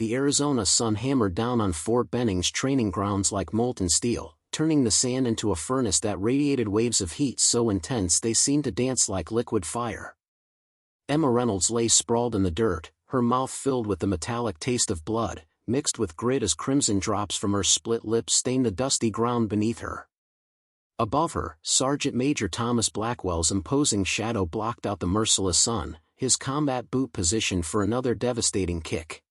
the Arizona sun hammered down on Fort Benning's training grounds like molten steel, turning the sand into a furnace that radiated waves of heat so intense they seemed to dance like liquid fire. Emma Reynolds lay sprawled in the dirt, her mouth filled with the metallic taste of blood, mixed with grit as crimson drops from her split lips stained the dusty ground beneath her. Above her, Sergeant Major Thomas Blackwell's imposing shadow blocked out the merciless sun, his combat boot positioned for another devastating kick.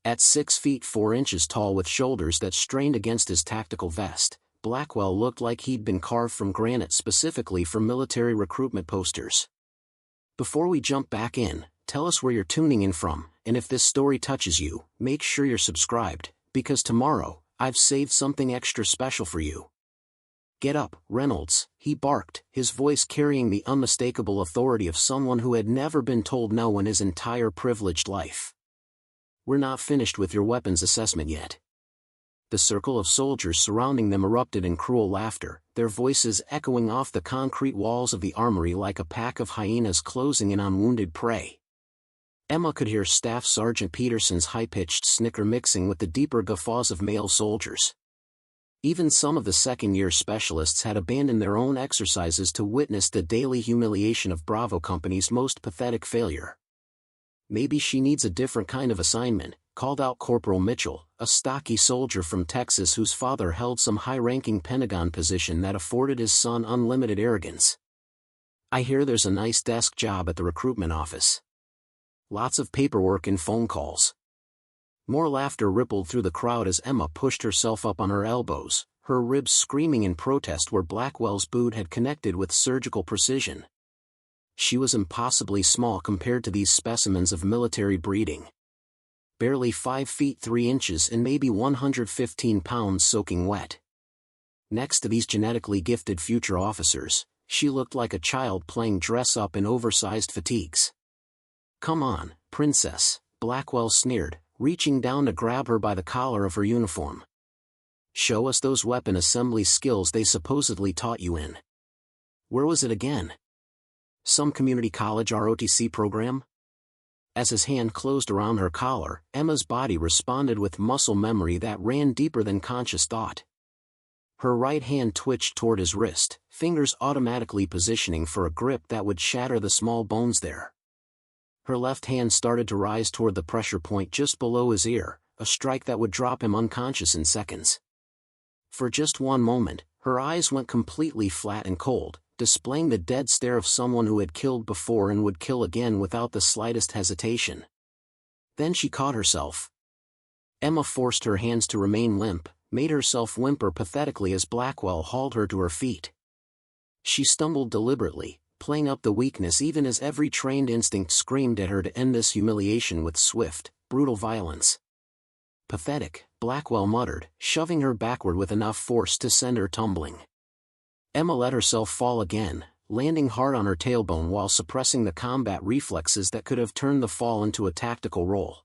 At 6 feet 4 inches tall with shoulders that strained against his tactical vest, Blackwell looked like he'd been carved from granite specifically for military recruitment posters. Before we jump back in, tell us where you're tuning in from, and if this story touches you, make sure you're subscribed, because tomorrow, I've saved something extra special for you. Get up, Reynolds, he barked, his voice carrying the unmistakable authority of someone who had never been told no in his entire privileged life. We're not finished with your weapons assessment yet. The circle of soldiers surrounding them erupted in cruel laughter, their voices echoing off the concrete walls of the armory like a pack of hyenas closing in on wounded prey. Emma could hear Staff Sergeant Peterson's high-pitched snicker mixing with the deeper guffaws of male soldiers. Even some of the second-year specialists had abandoned their own exercises to witness the daily humiliation of Bravo Company's most pathetic failure. "Maybe she needs a different kind of assignment," called out Corporal Mitchell, a stocky soldier from Texas whose father held some high-ranking Pentagon position that afforded his son unlimited arrogance. "I hear there's a nice desk job at the recruitment office. Lots of paperwork and phone calls." More laughter rippled through the crowd as Emma pushed herself up on her elbows, her ribs screaming in protest where Blackwell's boot had connected with surgical precision. She was impossibly small compared to these specimens of military breeding. Barely 5 feet 3 inches and maybe 115 pounds soaking wet. Next to these genetically gifted future officers, she looked like a child playing dress-up in oversized fatigues. "Come on, princess," Blackwell sneered, reaching down to grab her by the collar of her uniform. "Show us those weapon assembly skills they supposedly taught you in. Where was it again? Some community college ROTC program?" As his hand closed around her collar, Emma's body responded with muscle memory that ran deeper than conscious thought. Her right hand twitched toward his wrist, fingers automatically positioning for a grip that would shatter the small bones there. Her left hand started to rise toward the pressure point just below his ear, a strike that would drop him unconscious in seconds. For just one moment, her eyes went completely flat and cold, displaying the dead stare of someone who had killed before and would kill again without the slightest hesitation. Then she caught herself. Emma forced her hands to remain limp, made herself whimper pathetically as Blackwell hauled her to her feet. She stumbled deliberately, playing up the weakness even as every trained instinct screamed at her to end this humiliation with swift, brutal violence. "Pathetic," Blackwell muttered, shoving her backward with enough force to send her tumbling. Emma let herself fall again, landing hard on her tailbone while suppressing the combat reflexes that could have turned the fall into a tactical roll.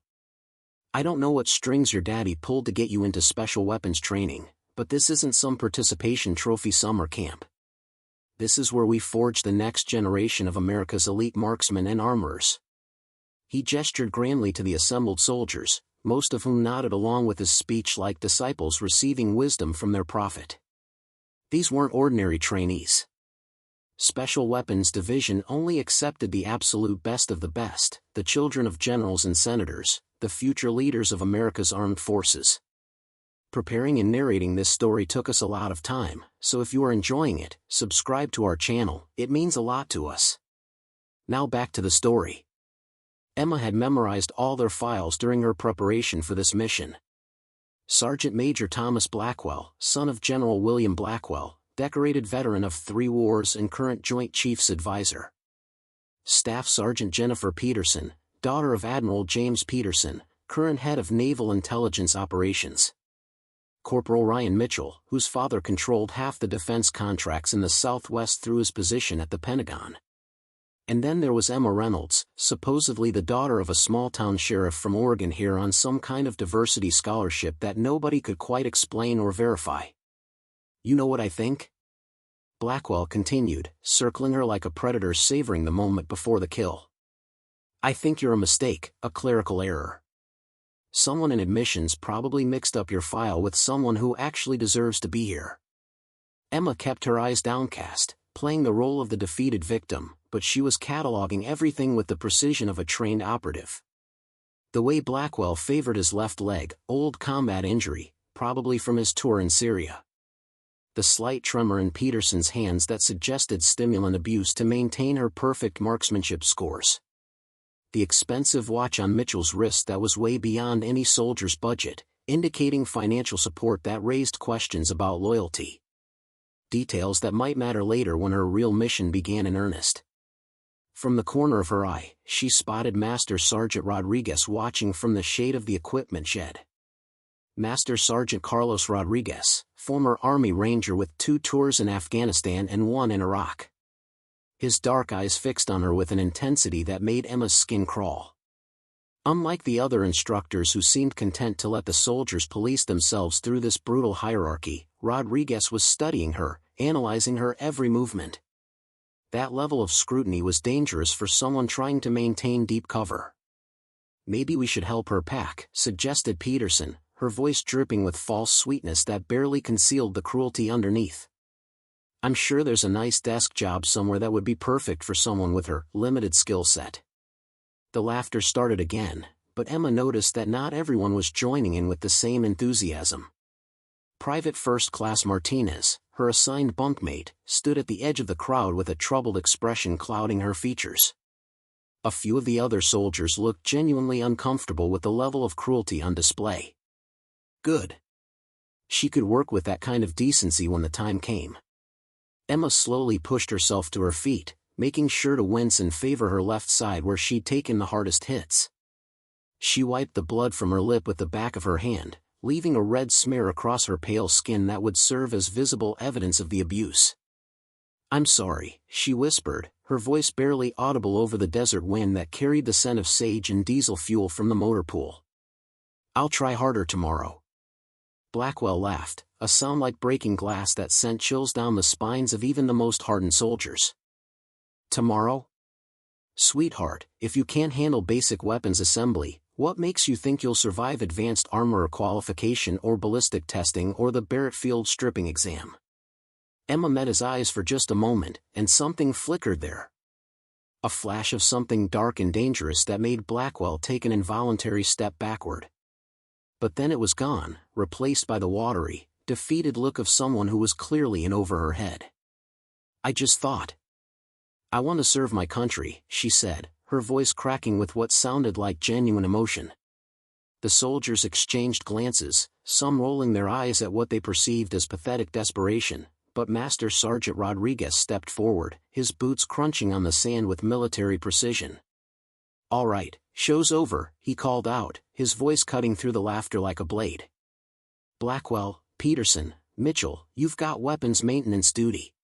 "I don't know what strings your daddy pulled to get you into special weapons training, but this isn't some participation trophy summer camp. This is where we forge the next generation of America's elite marksmen and armorers." He gestured grandly to the assembled soldiers, most of whom nodded along with his speech like disciples receiving wisdom from their prophet. These weren't ordinary trainees. Special Weapons Division only accepted the absolute best of the best, the children of generals and senators, the future leaders of America's armed forces. Preparing and narrating this story took us a lot of time, so if you are enjoying it, subscribe to our channel, it means a lot to us. Now back to the story. Emma had memorized all their files during her preparation for this mission. Sergeant Major Thomas Blackwell, son of General William Blackwell, decorated veteran of 3 wars and current Joint Chiefs Advisor. Staff Sergeant Jennifer Peterson, daughter of Admiral James Peterson, current head of Naval Intelligence Operations. Corporal Ryan Mitchell, whose father controlled half the defense contracts in the Southwest through his position at the Pentagon. And then there was Emma Reynolds, supposedly the daughter of a small-town sheriff from Oregon here on some kind of diversity scholarship that nobody could quite explain or verify. "You know what I think?" Blackwell continued, circling her like a predator savoring the moment before the kill. "I think you're a mistake, a clerical error. Someone in admissions probably mixed up your file with someone who actually deserves to be here. Emma kept her eyes downcast, playing the role of the defeated victim, but she was cataloging everything with the precision of a trained operative. The way Blackwell favored his left leg, old combat injury, probably from his tour in Syria. The slight tremor in Peterson's hands that suggested stimulant abuse to maintain her perfect marksmanship scores. The expensive watch on Mitchell's wrist that was way beyond any soldier's budget, indicating financial support that raised questions about loyalty. Details that might matter later when her real mission began in earnest. From the corner of her eye, she spotted Master Sergeant Rodriguez watching from the shade of the equipment shed. Master Sergeant Carlos Rodriguez, former Army Ranger with 2 tours in Afghanistan and 1 in Iraq. His dark eyes fixed on her with an intensity that made Emma's skin crawl. Unlike the other instructors who seemed content to let the soldiers police themselves through this brutal hierarchy, Rodriguez was studying her, analyzing her every movement. That level of scrutiny was dangerous for someone trying to maintain deep cover. "Maybe we should help her pack," suggested Peterson, her voice dripping with false sweetness that barely concealed the cruelty underneath. "I'm sure there's a nice desk job somewhere that would be perfect for someone with her limited skill set." The laughter started again, but Emma noticed that not everyone was joining in with the same enthusiasm. Private First Class Martinez, her assigned bunkmate, stood at the edge of the crowd with a troubled expression clouding her features. A few of the other soldiers looked genuinely uncomfortable with the level of cruelty on display. Good. She could work with that kind of decency when the time came. Emma slowly pushed herself to her feet, making sure to wince and favor her left side where she'd taken the hardest hits. She wiped the blood from her lip with the back of her hand, leaving a red smear across her pale skin that would serve as visible evidence of the abuse. "I'm sorry," she whispered, her voice barely audible over the desert wind that carried the scent of sage and diesel fuel from the motor pool. "I'll try harder tomorrow." Blackwell laughed, a sound like breaking glass that sent chills down the spines of even the most hardened soldiers. "Tomorrow? Sweetheart, if you can't handle basic weapons assembly, what makes you think you'll survive advanced armor qualification or ballistic testing or the Barrett Field stripping exam?" Emma met his eyes for just a moment, and something flickered there. A flash of something dark and dangerous that made Blackwell take an involuntary step backward. But then it was gone, replaced by the watery, defeated look of someone who was clearly in over her head. "I just thought. I want to serve my country," she said, her voice cracking with what sounded like genuine emotion. The soldiers exchanged glances, some rolling their eyes at what they perceived as pathetic desperation, but Master Sergeant Rodriguez stepped forward, his boots crunching on the sand with military precision. "All right, show's over," he called out, his voice cutting through the laughter like a blade. "Blackwell, Peterson, Mitchell, you've got weapons maintenance duty.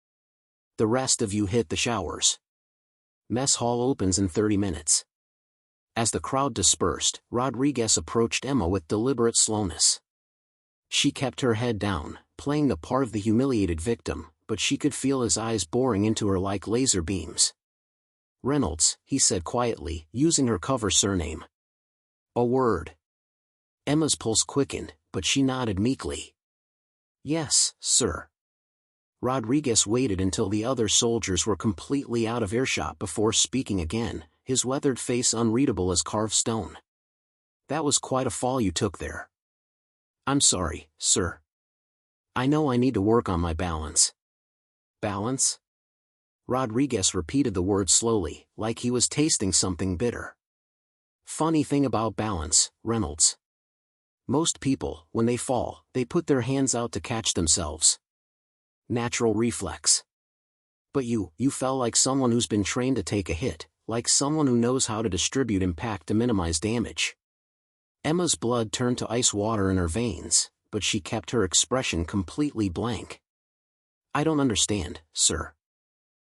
The rest of you hit the showers. Mess hall opens in 30 minutes. As the crowd dispersed, Rodriguez approached Emma with deliberate slowness. She kept her head down, playing the part of the humiliated victim, but she could feel his eyes boring into her like laser beams. "Reynolds," he said quietly, using her cover surname. "A word." Emma's pulse quickened, but she nodded meekly. "Yes, sir." Rodriguez waited until the other soldiers were completely out of earshot before speaking again, his weathered face unreadable as carved stone. "That was quite a fall you took there." "I'm sorry, sir. I know I need to work on my balance." "Balance?" Rodriguez repeated the word slowly, like he was tasting something bitter. "Funny thing about balance, Reynolds. Most people, when they fall, they put their hands out to catch themselves. Natural reflex. But you fell like someone who's been trained to take a hit, like someone who knows how to distribute impact to minimize damage." Emma's blood turned to ice water in her veins, but she kept her expression completely blank. "I don't understand, sir."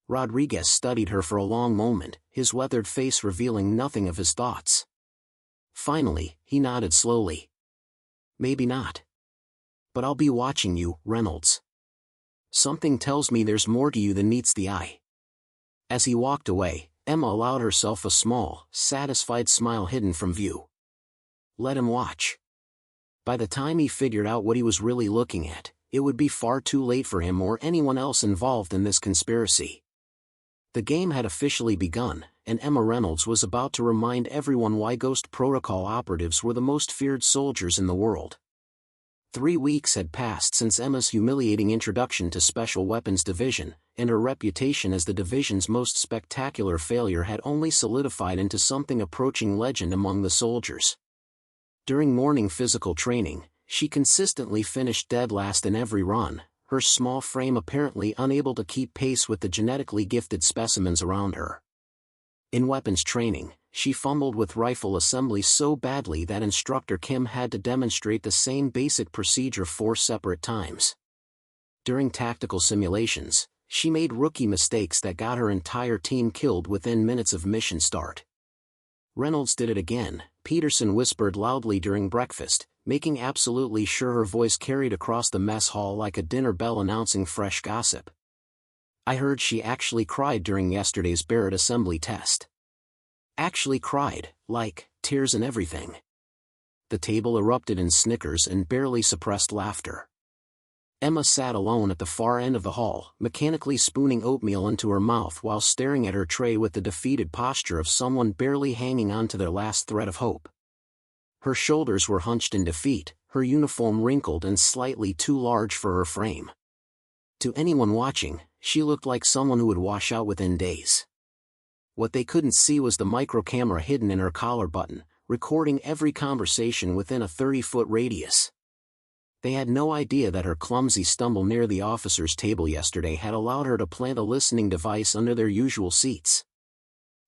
Rodriguez studied her for a long moment, his weathered face revealing nothing of his thoughts. Finally, he nodded slowly. "Maybe not. But I'll be watching you, Reynolds. Something tells me there's more to you than meets the eye." As he walked away, Emma allowed herself a small, satisfied smile hidden from view. Let him watch. By the time he figured out what he was really looking at, it would be far too late for him or anyone else involved in this conspiracy. The game had officially begun, and Emma Reynolds was about to remind everyone why Ghost Protocol operatives were the most feared soldiers in the world. 3 weeks had passed since Emma's humiliating introduction to Special Weapons Division, and her reputation as the division's most spectacular failure had only solidified into something approaching legend among the soldiers. During morning physical training, she consistently finished dead last in every run, her small frame apparently unable to keep pace with the genetically gifted specimens around her. In weapons training, she fumbled with rifle assembly so badly that instructor Kim had to demonstrate the same basic procedure 4 separate times. During tactical simulations, she made rookie mistakes that got her entire team killed within minutes of mission start. Reynolds did it again, Peterson whispered loudly during breakfast, making absolutely sure her voice carried across the mess hall like a dinner bell announcing fresh gossip. I heard she actually cried during yesterday's Barrett assembly test. Actually cried, like, tears and everything. The table erupted in snickers and barely suppressed laughter. Emma sat alone at the far end of the hall, mechanically spooning oatmeal into her mouth while staring at her tray with the defeated posture of someone barely hanging on to their last thread of hope. Her shoulders were hunched in defeat, her uniform wrinkled and slightly too large for her frame. To anyone watching, she looked like someone who would wash out within days. What they couldn't see was the micro camera hidden in her collar button, recording every conversation within a 30-foot radius. They had no idea that her clumsy stumble near the officer's table yesterday had allowed her to plant a listening device under their usual seats.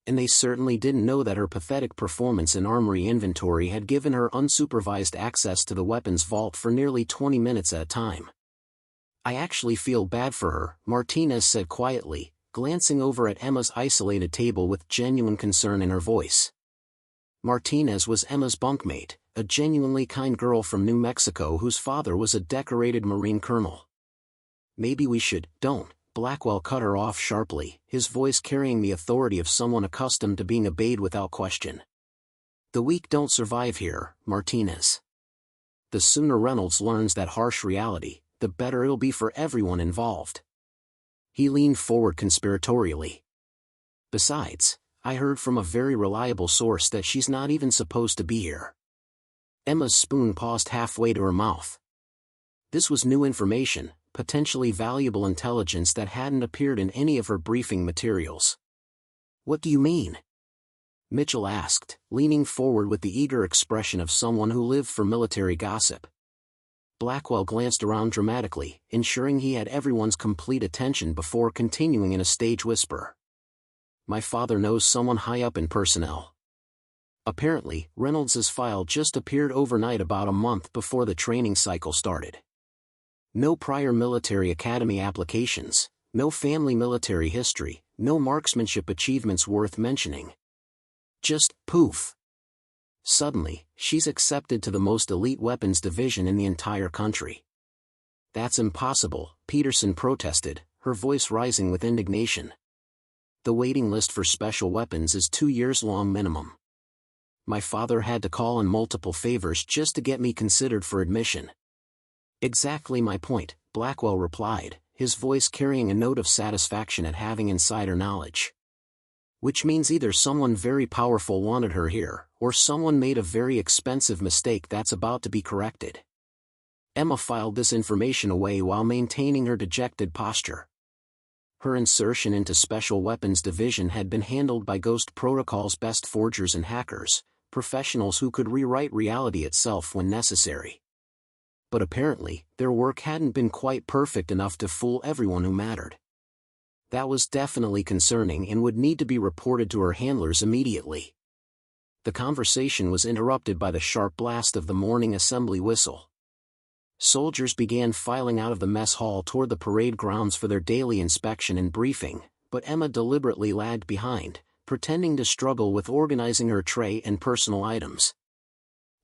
And they certainly didn't know that her pathetic performance in armory inventory had given her unsupervised access to the weapons vault for nearly 20 minutes at a time. I actually feel bad for her, Martinez said quietly, glancing over at Emma's isolated table with genuine concern in her voice. Martinez was Emma's bunkmate, a genuinely kind girl from New Mexico whose father was a decorated Marine colonel. Maybe we should, don't, Blackwell cut her off sharply, his voice carrying the authority of someone accustomed to being obeyed without question. The weak don't survive here, Martinez. The sooner Reynolds learns that harsh reality, the better it'll be for everyone involved. He leaned forward conspiratorially. Besides, I heard from a very reliable source that she's not even supposed to be here. Emma's spoon paused halfway to her mouth. This was new information, potentially valuable intelligence that hadn't appeared in any of her briefing materials. What do you mean? Mitchell asked, leaning forward with the eager expression of someone who lived for military gossip. Blackwell glanced around dramatically, ensuring he had everyone's complete attention before continuing in a stage whisper. My father knows someone high up in personnel. Apparently, Reynolds's file just appeared overnight about a month before the training cycle started. No prior military academy applications, no family military history, no marksmanship achievements worth mentioning. Just poof. Suddenly, she's accepted to the most elite weapons division in the entire country. That's impossible, Peterson protested, her voice rising with indignation. The waiting list for special weapons is 2 years long minimum. My father had to call in multiple favors just to get me considered for admission. Exactly my point, Blackwell replied, his voice carrying a note of satisfaction at having insider knowledge. Which means either someone very powerful wanted her here, or someone made a very expensive mistake that's about to be corrected. Emma filed this information away while maintaining her dejected posture. Her insertion into Special Weapons Division had been handled by Ghost Protocol's best forgers and hackers, professionals who could rewrite reality itself when necessary. But apparently, their work hadn't been quite perfect enough to fool everyone who mattered. That was definitely concerning and would need to be reported to her handlers immediately. The conversation was interrupted by the sharp blast of the morning assembly whistle. Soldiers began filing out of the mess hall toward the parade grounds for their daily inspection and briefing, but Emma deliberately lagged behind, pretending to struggle with organizing her tray and personal items.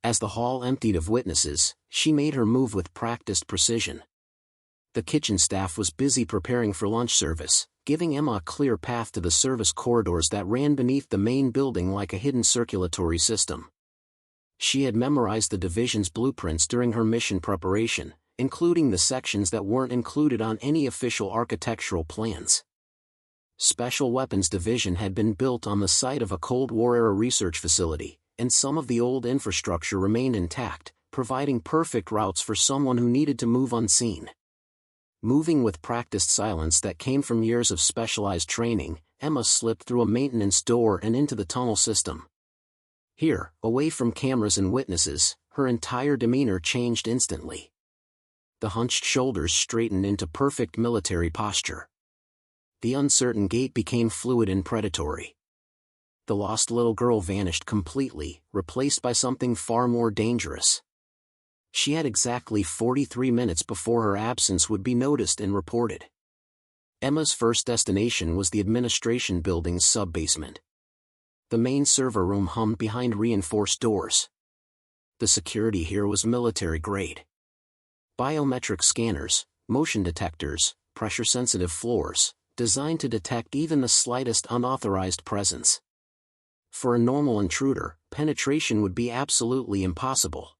As the hall emptied of witnesses, she made her move with practiced precision. The kitchen staff was busy preparing for lunch service, giving Emma a clear path to the service corridors that ran beneath the main building like a hidden circulatory system. She had memorized the division's blueprints during her mission preparation, including the sections that weren't included on any official architectural plans. Special Weapons Division had been built on the site of a Cold War-era research facility, and some of the old infrastructure remained intact, providing perfect routes for someone who needed to move unseen. Moving with practiced silence that came from years of specialized training, Emma slipped through a maintenance door and into the tunnel system. Here, away from cameras and witnesses, her entire demeanor changed instantly. The hunched shoulders straightened into perfect military posture. The uncertain gait became fluid and predatory. The lost little girl vanished completely, replaced by something far more dangerous. She had exactly 43 minutes before her absence would be noticed and reported. Emma's first destination was the administration building's sub-basement. The main server room hummed behind reinforced doors. The security here was military-grade. Biometric scanners, motion detectors, pressure-sensitive floors, designed to detect even the slightest unauthorized presence. For a normal intruder, penetration would be absolutely impossible.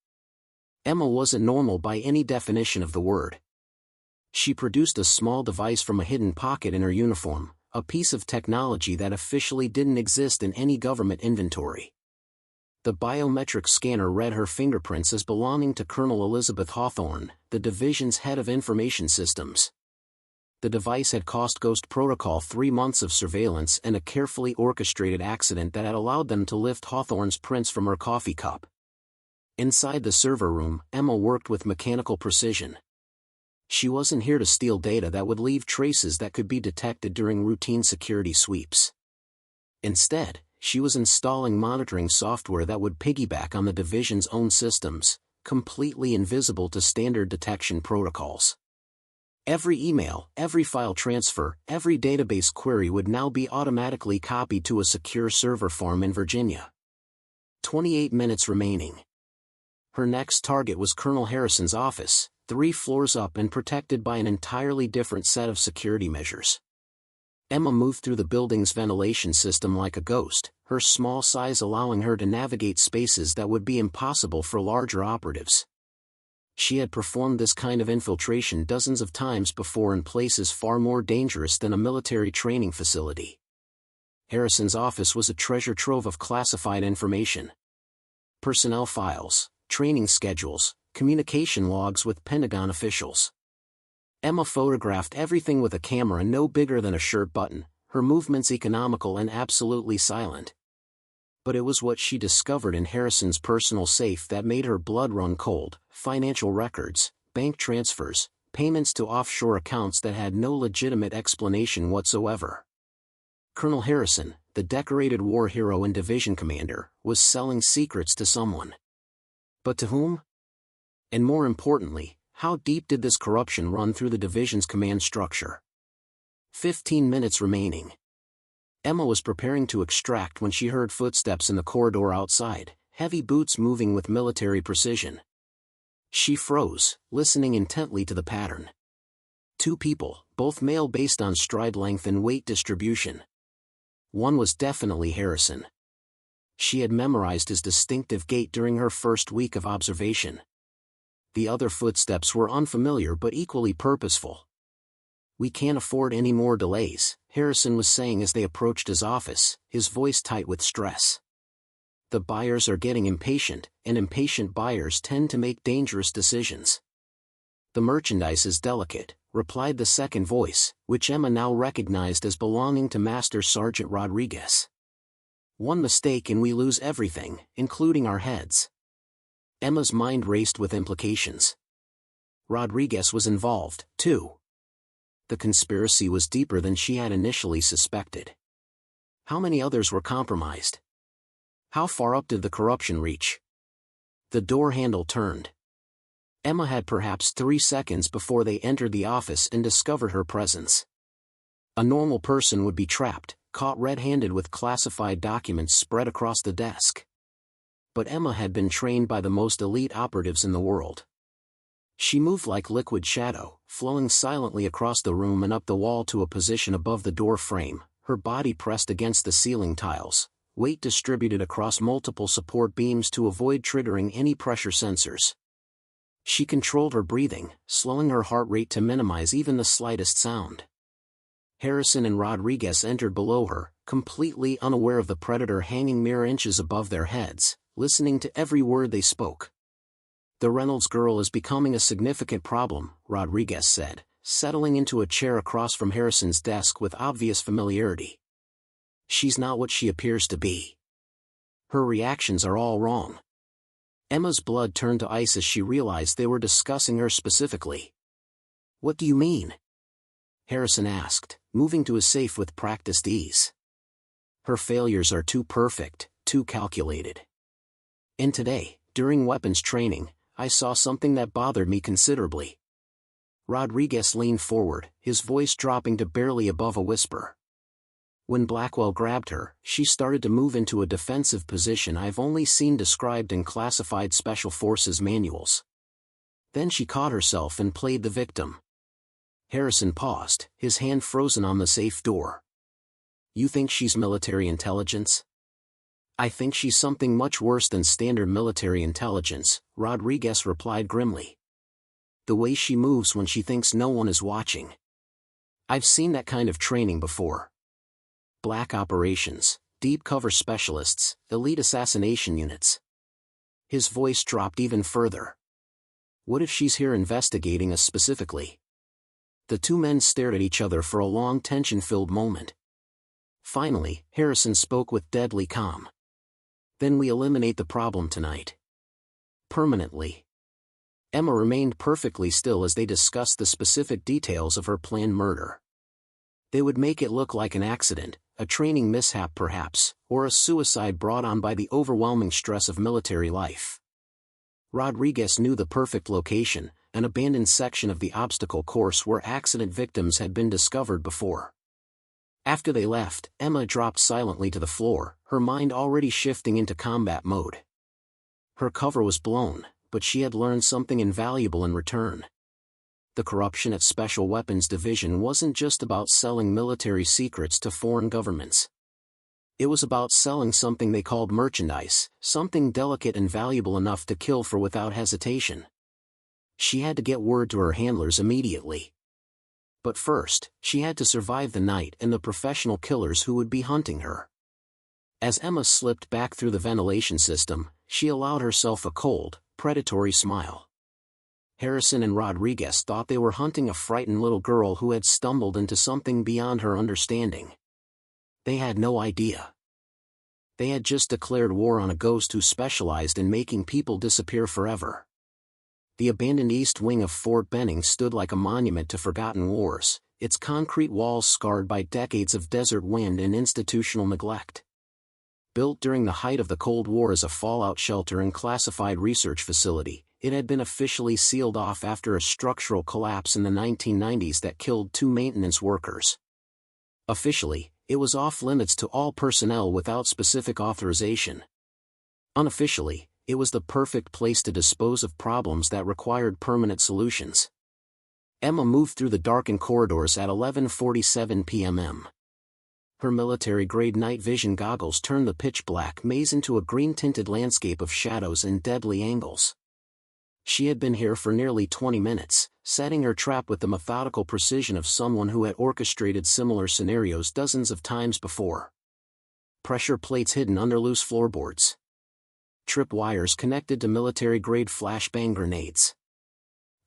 Emma wasn't normal by any definition of the word. She produced a small device from a hidden pocket in her uniform, a piece of technology that officially didn't exist in any government inventory. The biometric scanner read her fingerprints as belonging to Colonel Elizabeth Hawthorne, the division's head of information systems. The device had cost Ghost Protocol 3 months of surveillance and a carefully orchestrated accident that had allowed them to lift Hawthorne's prints from her coffee cup. Inside the server room, Emma worked with mechanical precision. She wasn't here to steal data that would leave traces that could be detected during routine security sweeps. Instead, she was installing monitoring software that would piggyback on the division's own systems, completely invisible to standard detection protocols. Every email, every file transfer, every database query would now be automatically copied to a secure server farm in Virginia. 28 minutes remaining. Her next target was Colonel Harrison's office, 3 floors up and protected by an entirely different set of security measures. Emma moved through the building's ventilation system like a ghost, her small size allowing her to navigate spaces that would be impossible for larger operatives. She had performed this kind of infiltration dozens of times before in places far more dangerous than a military training facility. Harrison's office was a treasure trove of classified information. Personnel files, training schedules, communication logs with Pentagon officials. Emma photographed everything with a camera no bigger than a shirt button, her movements economical and absolutely silent. But it was what she discovered in Harrison's personal safe that made her blood run cold: financial records, bank transfers, payments to offshore accounts that had no legitimate explanation whatsoever. Colonel Harrison, the decorated war hero and division commander, was selling secrets to someone. But to whom? And more importantly, how deep did this corruption run through the division's command structure? 15 minutes remaining. Emma was preparing to extract when she heard footsteps in the corridor outside, heavy boots moving with military precision. She froze, listening intently to the pattern. 2 people, both male based on stride length and weight distribution. One was definitely Harrison. She had memorized his distinctive gait during her first week of observation. The other footsteps were unfamiliar but equally purposeful. "We can't afford any more delays," Harrison was saying as they approached his office, his voice tight with stress. "The buyers are getting impatient, and impatient buyers tend to make dangerous decisions." "The merchandise is delicate," replied the second voice, which Emma now recognized as belonging to Master Sergeant Rodriguez. "One mistake and we lose everything, including our heads." Emma's mind raced with implications. Rodriguez was involved, too. The conspiracy was deeper than she had initially suspected. How many others were compromised? How far up did the corruption reach? The door handle turned. Emma had perhaps 3 seconds before they entered the office and discovered her presence. A normal person would be trapped, caught red-handed with classified documents spread across the desk. But Emma had been trained by the most elite operatives in the world. She moved like liquid shadow, flowing silently across the room and up the wall to a position above the door frame, her body pressed against the ceiling tiles, weight distributed across multiple support beams to avoid triggering any pressure sensors. She controlled her breathing, slowing her heart rate to minimize even the slightest sound. Harrison and Rodriguez entered below her, completely unaware of the predator hanging mere inches above their heads, listening to every word they spoke. "The Reynolds girl is becoming a significant problem," Rodriguez said, settling into a chair across from Harrison's desk with obvious familiarity. "She's not what she appears to be. Her reactions are all wrong." Emma's blood turned to ice as she realized they were discussing her specifically. "What do you mean?" Harrison asked, moving to his safe with practiced ease. "Her failures are too perfect, too calculated. And today, during weapons training, I saw something that bothered me considerably." Rodriguez leaned forward, his voice dropping to barely above a whisper. "When Blackwell grabbed her, she started to move into a defensive position I've only seen described in classified Special Forces manuals. Then she caught herself and played the victim." Harrison paused, his hand frozen on the safe door. "You think she's military intelligence?" "I think she's something much worse than standard military intelligence," Rodriguez replied grimly. "The way she moves when she thinks no one is watching. I've seen that kind of training before. Black operations, deep cover specialists, elite assassination units." His voice dropped even further. "What if she's here investigating us specifically?" The two men stared at each other for a long tension-filled moment. Finally, Harrison spoke with deadly calm. "Then we eliminate the problem tonight. Permanently." Emma remained perfectly still as they discussed the specific details of her planned murder. They would make it look like an accident, a training mishap perhaps, or a suicide brought on by the overwhelming stress of military life. Rodriguez knew the perfect location, an abandoned section of the obstacle course where accident victims had been discovered before. After they left, Emma dropped silently to the floor, her mind already shifting into combat mode. Her cover was blown, but she had learned something invaluable in return. The corruption at Special Weapons Division wasn't just about selling military secrets to foreign governments. It was about selling something they called merchandise, something delicate and valuable enough to kill for without hesitation. She had to get word to her handlers immediately. But first, she had to survive the night and the professional killers who would be hunting her. As Emma slipped back through the ventilation system, she allowed herself a cold, predatory smile. Harrison and Rodriguez thought they were hunting a frightened little girl who had stumbled into something beyond her understanding. They had no idea. They had just declared war on a ghost who specialized in making people disappear forever. The abandoned east wing of Fort Benning stood like a monument to forgotten wars, its concrete walls scarred by decades of desert wind and institutional neglect. Built during the height of the Cold War as a fallout shelter and classified research facility, it had been officially sealed off after a structural collapse in the 1990s that killed 2 maintenance workers. Officially, it was off-limits to all personnel without specific authorization. Unofficially, it was the perfect place to dispose of problems that required permanent solutions. Emma moved through the darkened corridors at 11:47 p.m. Her military-grade night vision goggles turned the pitch-black maze into a green-tinted landscape of shadows and deadly angles. She had been here for nearly 20 minutes, setting her trap with the methodical precision of someone who had orchestrated similar scenarios dozens of times before. Pressure plates hidden under loose floorboards. Trip wires connected to military-grade flashbang grenades.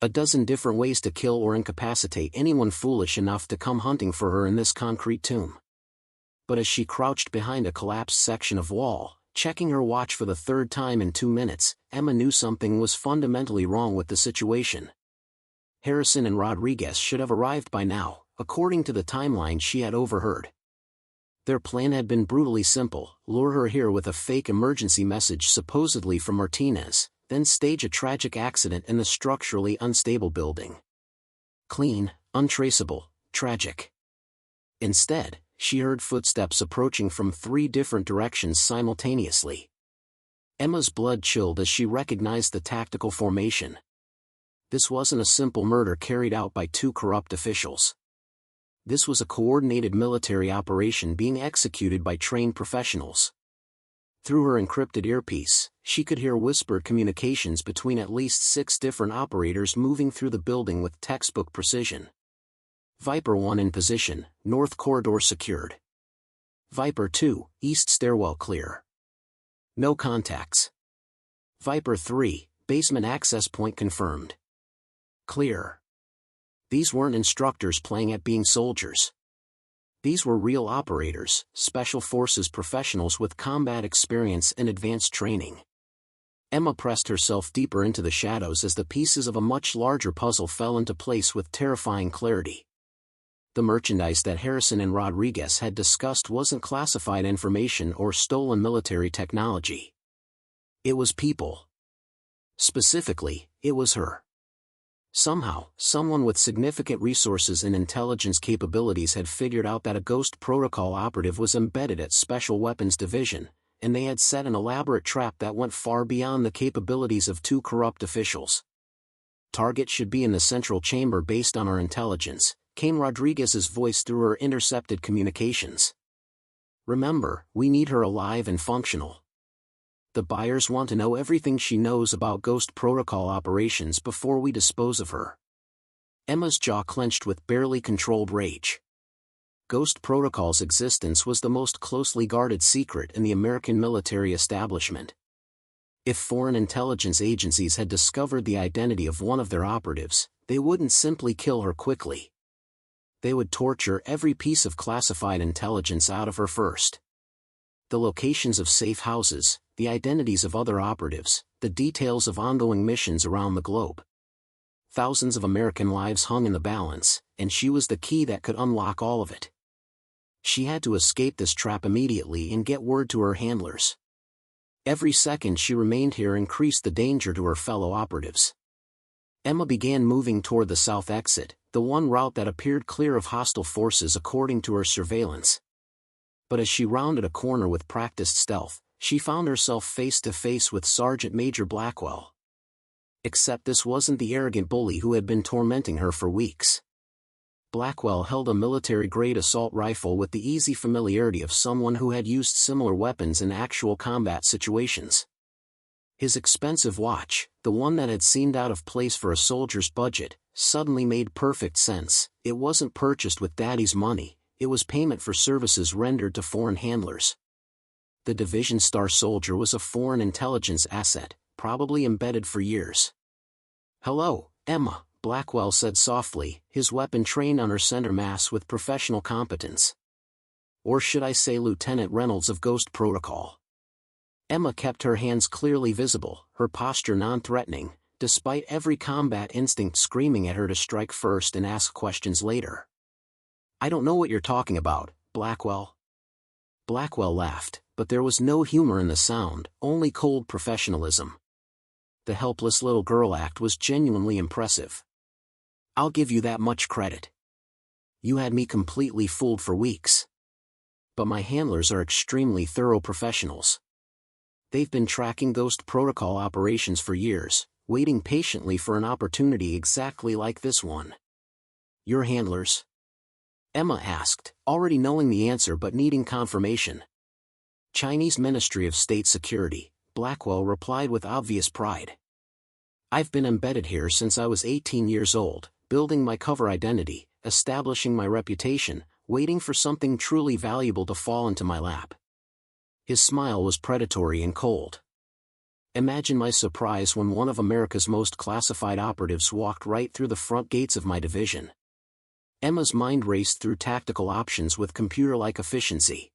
A dozen different ways to kill or incapacitate anyone foolish enough to come hunting for her in this concrete tomb. But as she crouched behind a collapsed section of wall, checking her watch for the 3rd time in 2 minutes, Emma knew something was fundamentally wrong with the situation. Harrison and Rodriguez should have arrived by now, according to the timeline she had overheard. Their plan had been brutally simple: lure her here with a fake emergency message supposedly from Martinez, then stage a tragic accident in the structurally unstable building. Clean, untraceable, tragic. Instead, she heard footsteps approaching from 3 different directions simultaneously. Emma's blood chilled as she recognized the tactical formation. This wasn't a simple murder carried out by 2 corrupt officials. This was a coordinated military operation being executed by trained professionals. Through her encrypted earpiece, she could hear whispered communications between at least 6 different operators moving through the building with textbook precision. Viper 1 in position, north corridor secured. Viper 2, east stairwell clear. No contacts. Viper 3, basement access point confirmed. Clear. These weren't instructors playing at being soldiers. These were real operators, special forces professionals with combat experience and advanced training. Emma pressed herself deeper into the shadows as the pieces of a much larger puzzle fell into place with terrifying clarity. The merchandise that Harrison and Rodriguez had discussed wasn't classified information or stolen military technology. It was people. Specifically, it was her. Somehow, someone with significant resources and intelligence capabilities had figured out that a Ghost Protocol operative was embedded at Special Weapons Division, and they had set an elaborate trap that went far beyond the capabilities of 2 corrupt officials. Target should be in the central chamber based on our intelligence, came Rodriguez's voice through her intercepted communications. Remember, we need her alive and functional. The buyers want to know everything she knows about Ghost Protocol operations before we dispose of her. Emma's jaw clenched with barely controlled rage. Ghost Protocol's existence was the most closely guarded secret in the American military establishment. If foreign intelligence agencies had discovered the identity of one of their operatives, they wouldn't simply kill her quickly. They would torture every piece of classified intelligence out of her first. The locations of safe houses, the identities of other operatives, the details of ongoing missions around the globe. Thousands of American lives hung in the balance, and she was the key that could unlock all of it. She had to escape this trap immediately and get word to her handlers. Every second she remained here increased the danger to her fellow operatives. Emma began moving toward the south exit, the one route that appeared clear of hostile forces according to her surveillance. But as she rounded a corner with practiced stealth, she found herself face to face with Sergeant Major Blackwell. Except this wasn't the arrogant bully who had been tormenting her for weeks. Blackwell held a military-grade assault rifle with the easy familiarity of someone who had used similar weapons in actual combat situations. His expensive watch, the one that had seemed out of place for a soldier's budget, suddenly made perfect sense. It wasn't purchased with Daddy's money, it was payment for services rendered to foreign handlers. The Division Star Soldier was a foreign intelligence asset, probably embedded for years. "Hello, Emma," Blackwell said softly, his weapon trained on her center mass with professional competence. Or should I say Lieutenant Reynolds of Ghost Protocol. Emma kept her hands clearly visible, her posture non-threatening, despite every combat instinct screaming at her to strike first and ask questions later. "I don't know what you're talking about, Blackwell." Blackwell laughed, but there was no humor in the sound, only cold professionalism. The helpless little girl act was genuinely impressive. "I'll give you that much credit. You had me completely fooled for weeks. But my handlers are extremely thorough professionals. They've been tracking Ghost Protocol operations for years, waiting patiently for an opportunity exactly like this one." "Your handlers?" Emma asked, already knowing the answer but needing confirmation. "Chinese Ministry of State Security," Blackwell replied with obvious pride. "I've been embedded here since I was 18 years old, building my cover identity, establishing my reputation, waiting for something truly valuable to fall into my lap." His smile was predatory and cold. "Imagine my surprise when one of America's most classified operatives walked right through the front gates of my division." Emma's mind raced through tactical options with computer-like efficiency.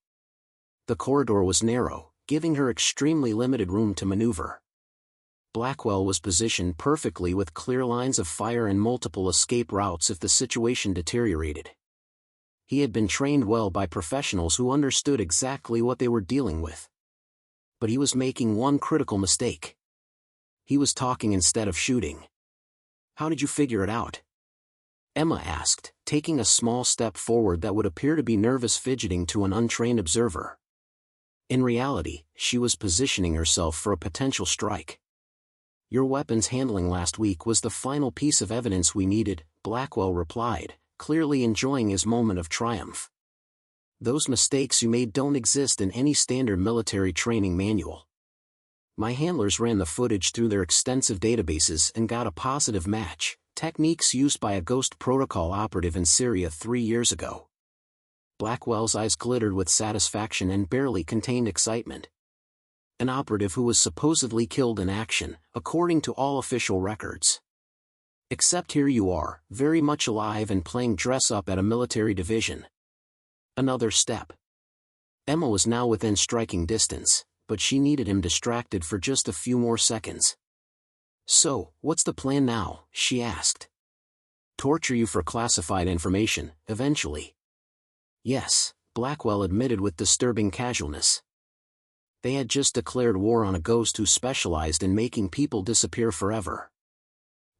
The corridor was narrow, giving her extremely limited room to maneuver. Blackwell was positioned perfectly with clear lines of fire and multiple escape routes if the situation deteriorated. He had been trained well by professionals who understood exactly what they were dealing with. But he was making one critical mistake. He was talking instead of shooting. "How did you figure it out?" Emma asked, taking a small step forward that would appear to be nervous fidgeting to an untrained observer. In reality, she was positioning herself for a potential strike. "Your weapons handling last week was the final piece of evidence we needed," Blackwell replied, clearly enjoying his moment of triumph. Those mistakes you made don't exist in any standard military training manual. My handlers ran the footage through their extensive databases and got a positive match, techniques used by a Ghost Protocol operative in Syria 3 years ago. Blackwell's eyes glittered with satisfaction and barely contained excitement. An operative who was supposedly killed in action, according to all official records. Except here you are, very much alive and playing dress-up at a military division. Another step. Emma was now within striking distance, but she needed him distracted for just a few more seconds. "So, what's the plan now?" she asked. "Torture you for classified information, eventually." "Yes," Blackwell admitted with disturbing casualness. They had just declared war on a ghost who specialized in making people disappear forever.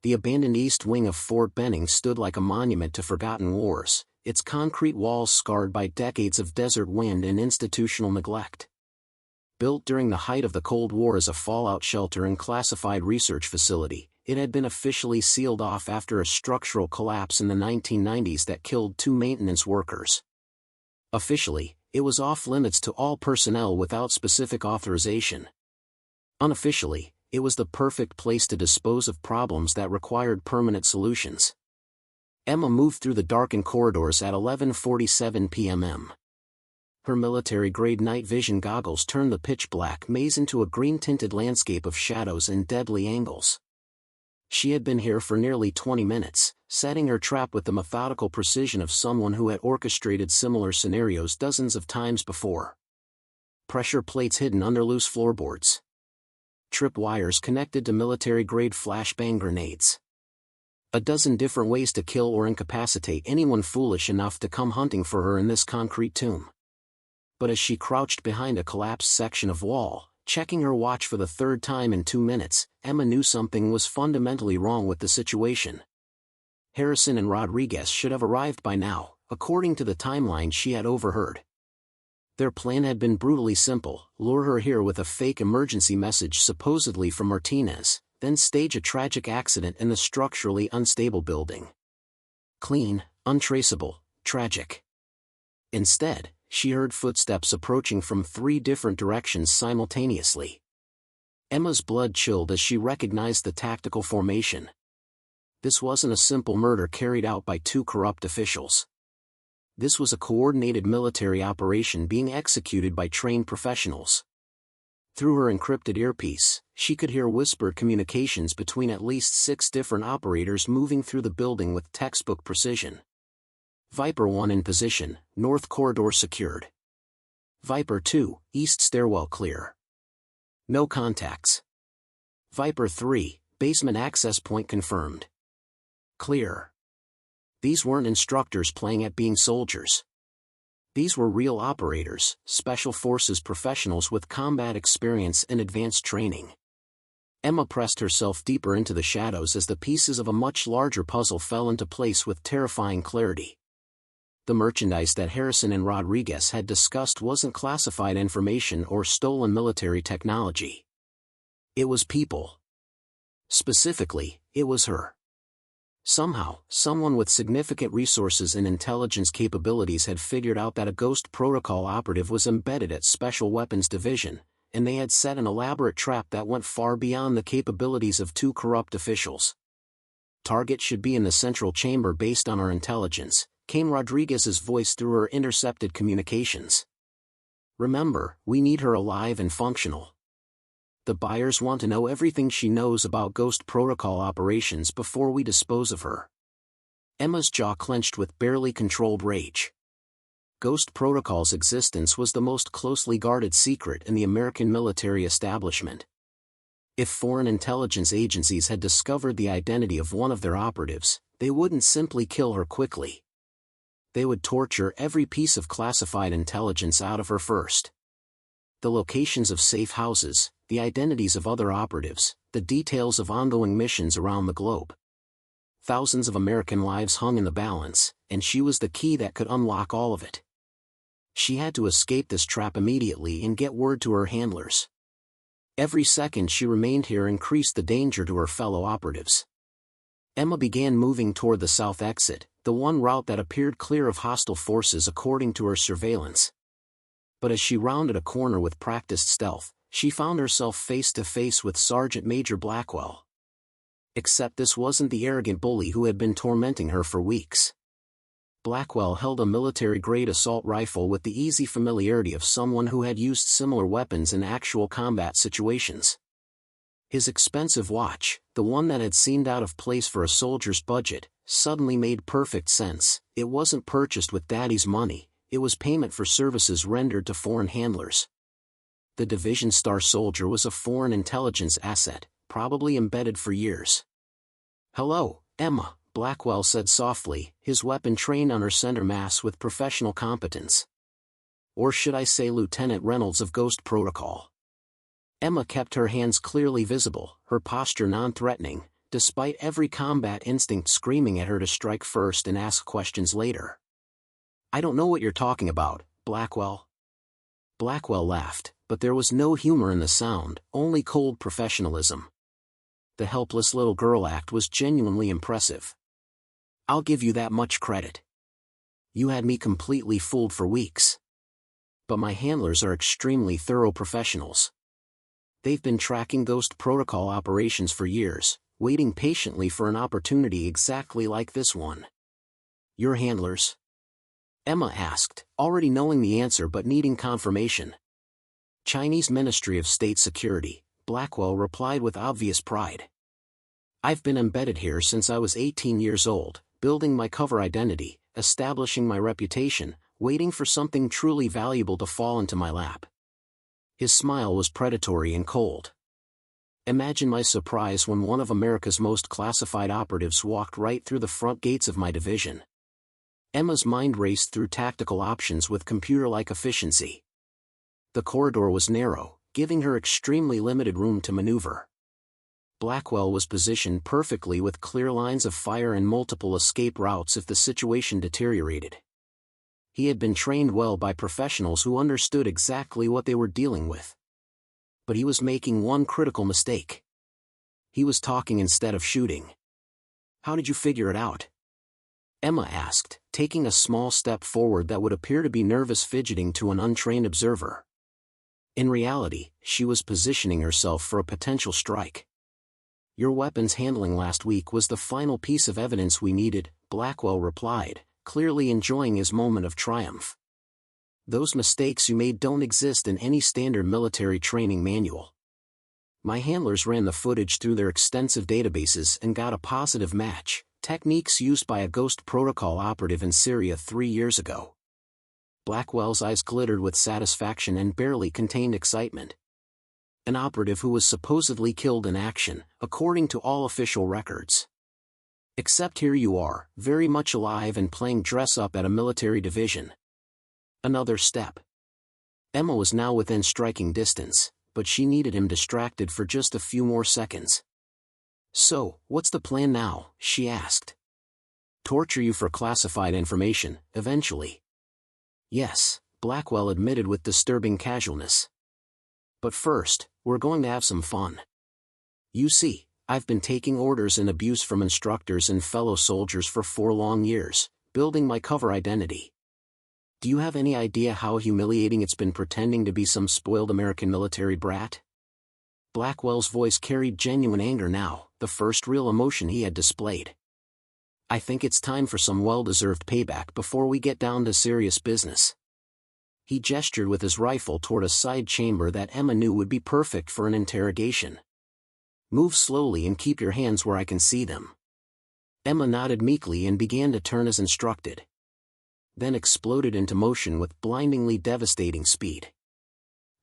The abandoned east wing of Fort Benning stood like a monument to forgotten wars, its concrete walls scarred by decades of desert wind and institutional neglect. Built during the height of the Cold War as a fallout shelter and classified research facility, it had been officially sealed off after a structural collapse in the 1990s that killed 2 maintenance workers. Officially, it was off-limits to all personnel without specific authorization. Unofficially, it was the perfect place to dispose of problems that required permanent solutions. Emma moved through the darkened corridors at 11:47 p.m. Her military-grade night vision goggles turned the pitch-black maze into a green-tinted landscape of shadows and deadly angles. She had been here for nearly 20 minutes, setting her trap with the methodical precision of someone who had orchestrated similar scenarios dozens of times before. Pressure plates hidden under loose floorboards. Trip wires connected to military-grade flashbang grenades. A dozen different ways to kill or incapacitate anyone foolish enough to come hunting for her in this concrete tomb. But as she crouched behind a collapsed section of wall, checking her watch for the 3rd time in 2 minutes, Emma knew something was fundamentally wrong with the situation. Harrison and Rodriguez should have arrived by now, according to the timeline she had overheard. Their plan had been brutally simple: lure her here with a fake emergency message supposedly from Martinez, then stage a tragic accident in the structurally unstable building. Clean, untraceable, tragic. Instead, she heard footsteps approaching from 3 different directions simultaneously. Emma's blood chilled as she recognized the tactical formation. This wasn't a simple murder carried out by 2 corrupt officials. This was a coordinated military operation being executed by trained professionals. Through her encrypted earpiece, she could hear whispered communications between at least 6 different operators moving through the building with textbook precision. Viper 1 in position, north corridor secured. Viper 2, east stairwell clear. No contacts. Viper 3, basement access point confirmed. Clear. These weren't instructors playing at being soldiers. These were real operators, special forces professionals with combat experience and advanced training. Emma pressed herself deeper into the shadows as the pieces of a much larger puzzle fell into place with terrifying clarity. The merchandise that Harrison and Rodriguez had discussed wasn't classified information or stolen military technology. It was people. Specifically, it was her. Somehow, someone with significant resources and intelligence capabilities had figured out that a Ghost Protocol operative was embedded at Special Weapons Division, and they had set an elaborate trap that went far beyond the capabilities of 2 corrupt officials. "Target should be in the central chamber based on our intelligence," came Rodriguez's voice through her intercepted communications. "Remember, we need her alive and functional. The buyers want to know everything she knows about Ghost Protocol operations before we dispose of her." Emma's jaw clenched with barely controlled rage. Ghost Protocol's existence was the most closely guarded secret in the American military establishment. If foreign intelligence agencies had discovered the identity of one of their operatives, they wouldn't simply kill her quickly. They would torture every piece of classified intelligence out of her first. The locations of safe houses, the identities of other operatives, the details of ongoing missions around the globe. Thousands of American lives hung in the balance, and she was the key that could unlock all of it. She had to escape this trap immediately and get word to her handlers. Every second she remained here increased the danger to her fellow operatives. Emma began moving toward the south exit, the one route that appeared clear of hostile forces according to her surveillance. But as she rounded a corner with practiced stealth, she found herself face to face with Sergeant Major Blackwell. Except this wasn't the arrogant bully who had been tormenting her for weeks. Blackwell held a military-grade assault rifle with the easy familiarity of someone who had used similar weapons in actual combat situations. His expensive watch, the one that had seemed out of place for a soldier's budget, suddenly made perfect sense. It wasn't purchased with Daddy's money, it was payment for services rendered to foreign handlers. The Division Star Soldier was a foreign intelligence asset, probably embedded for years. "Hello, Emma," Blackwell said softly, his weapon trained on her center mass with professional competence. Or should I say Lieutenant Reynolds of Ghost Protocol. Emma kept her hands clearly visible, her posture non-threatening, despite every combat instinct screaming at her to strike first and ask questions later. "I don't know what you're talking about, Blackwell." Blackwell laughed, but there was no humor in the sound, only cold professionalism. The helpless little girl act was genuinely impressive. "I'll give you that much credit. You had me completely fooled for weeks. But my handlers are extremely thorough professionals. They've been tracking Ghost Protocol operations for years, waiting patiently for an opportunity exactly like this one." "Your handlers?" Emma asked, already knowing the answer but needing confirmation. "Chinese Ministry of State Security," Blackwell replied with obvious pride. "I've been embedded here since I was 18 years old, building my cover identity, establishing my reputation, waiting for something truly valuable to fall into my lap." His smile was predatory and cold. "Imagine my surprise when one of America's most classified operatives walked right through the front gates of my division." Emma's mind raced through tactical options with computer-like efficiency. The corridor was narrow, giving her extremely limited room to maneuver. Blackwell was positioned perfectly with clear lines of fire and multiple escape routes if the situation deteriorated. He had been trained well by professionals who understood exactly what they were dealing with. But he was making one critical mistake. He was talking instead of shooting. "How did you figure it out?" Emma asked, taking a small step forward that would appear to be nervous fidgeting to an untrained observer. In reality, she was positioning herself for a potential strike. "Your weapons handling last week was the final piece of evidence we needed," Blackwell replied, clearly enjoying his moment of triumph. "Those mistakes you made don't exist in any standard military training manual. My handlers ran the footage through their extensive databases and got a positive match, techniques used by a Ghost Protocol operative in Syria 3 years ago." Blackwell's eyes glittered with satisfaction and barely contained excitement. An operative who was supposedly killed in action, according to all official records. Except here you are, very much alive and playing dress-up at a military division. Another step. Emma was now within striking distance, but she needed him distracted for just a few more seconds. "So, what's the plan now?" she asked. "Torture you for classified information, eventually." "Yes," Blackwell admitted with disturbing casualness. "But first, we're going to have some fun. You see, I've been taking orders and abuse from instructors and fellow soldiers for 4 long years, building my cover identity. Do you have any idea how humiliating it's been pretending to be some spoiled American military brat?" Blackwell's voice carried genuine anger now, the first real emotion he had displayed. "I think it's time for some well-deserved payback before we get down to serious business." He gestured with his rifle toward a side chamber that Emma knew would be perfect for an interrogation. "Move slowly and keep your hands where I can see them." Emma nodded meekly and began to turn as instructed. Then exploded into motion with blindingly devastating speed.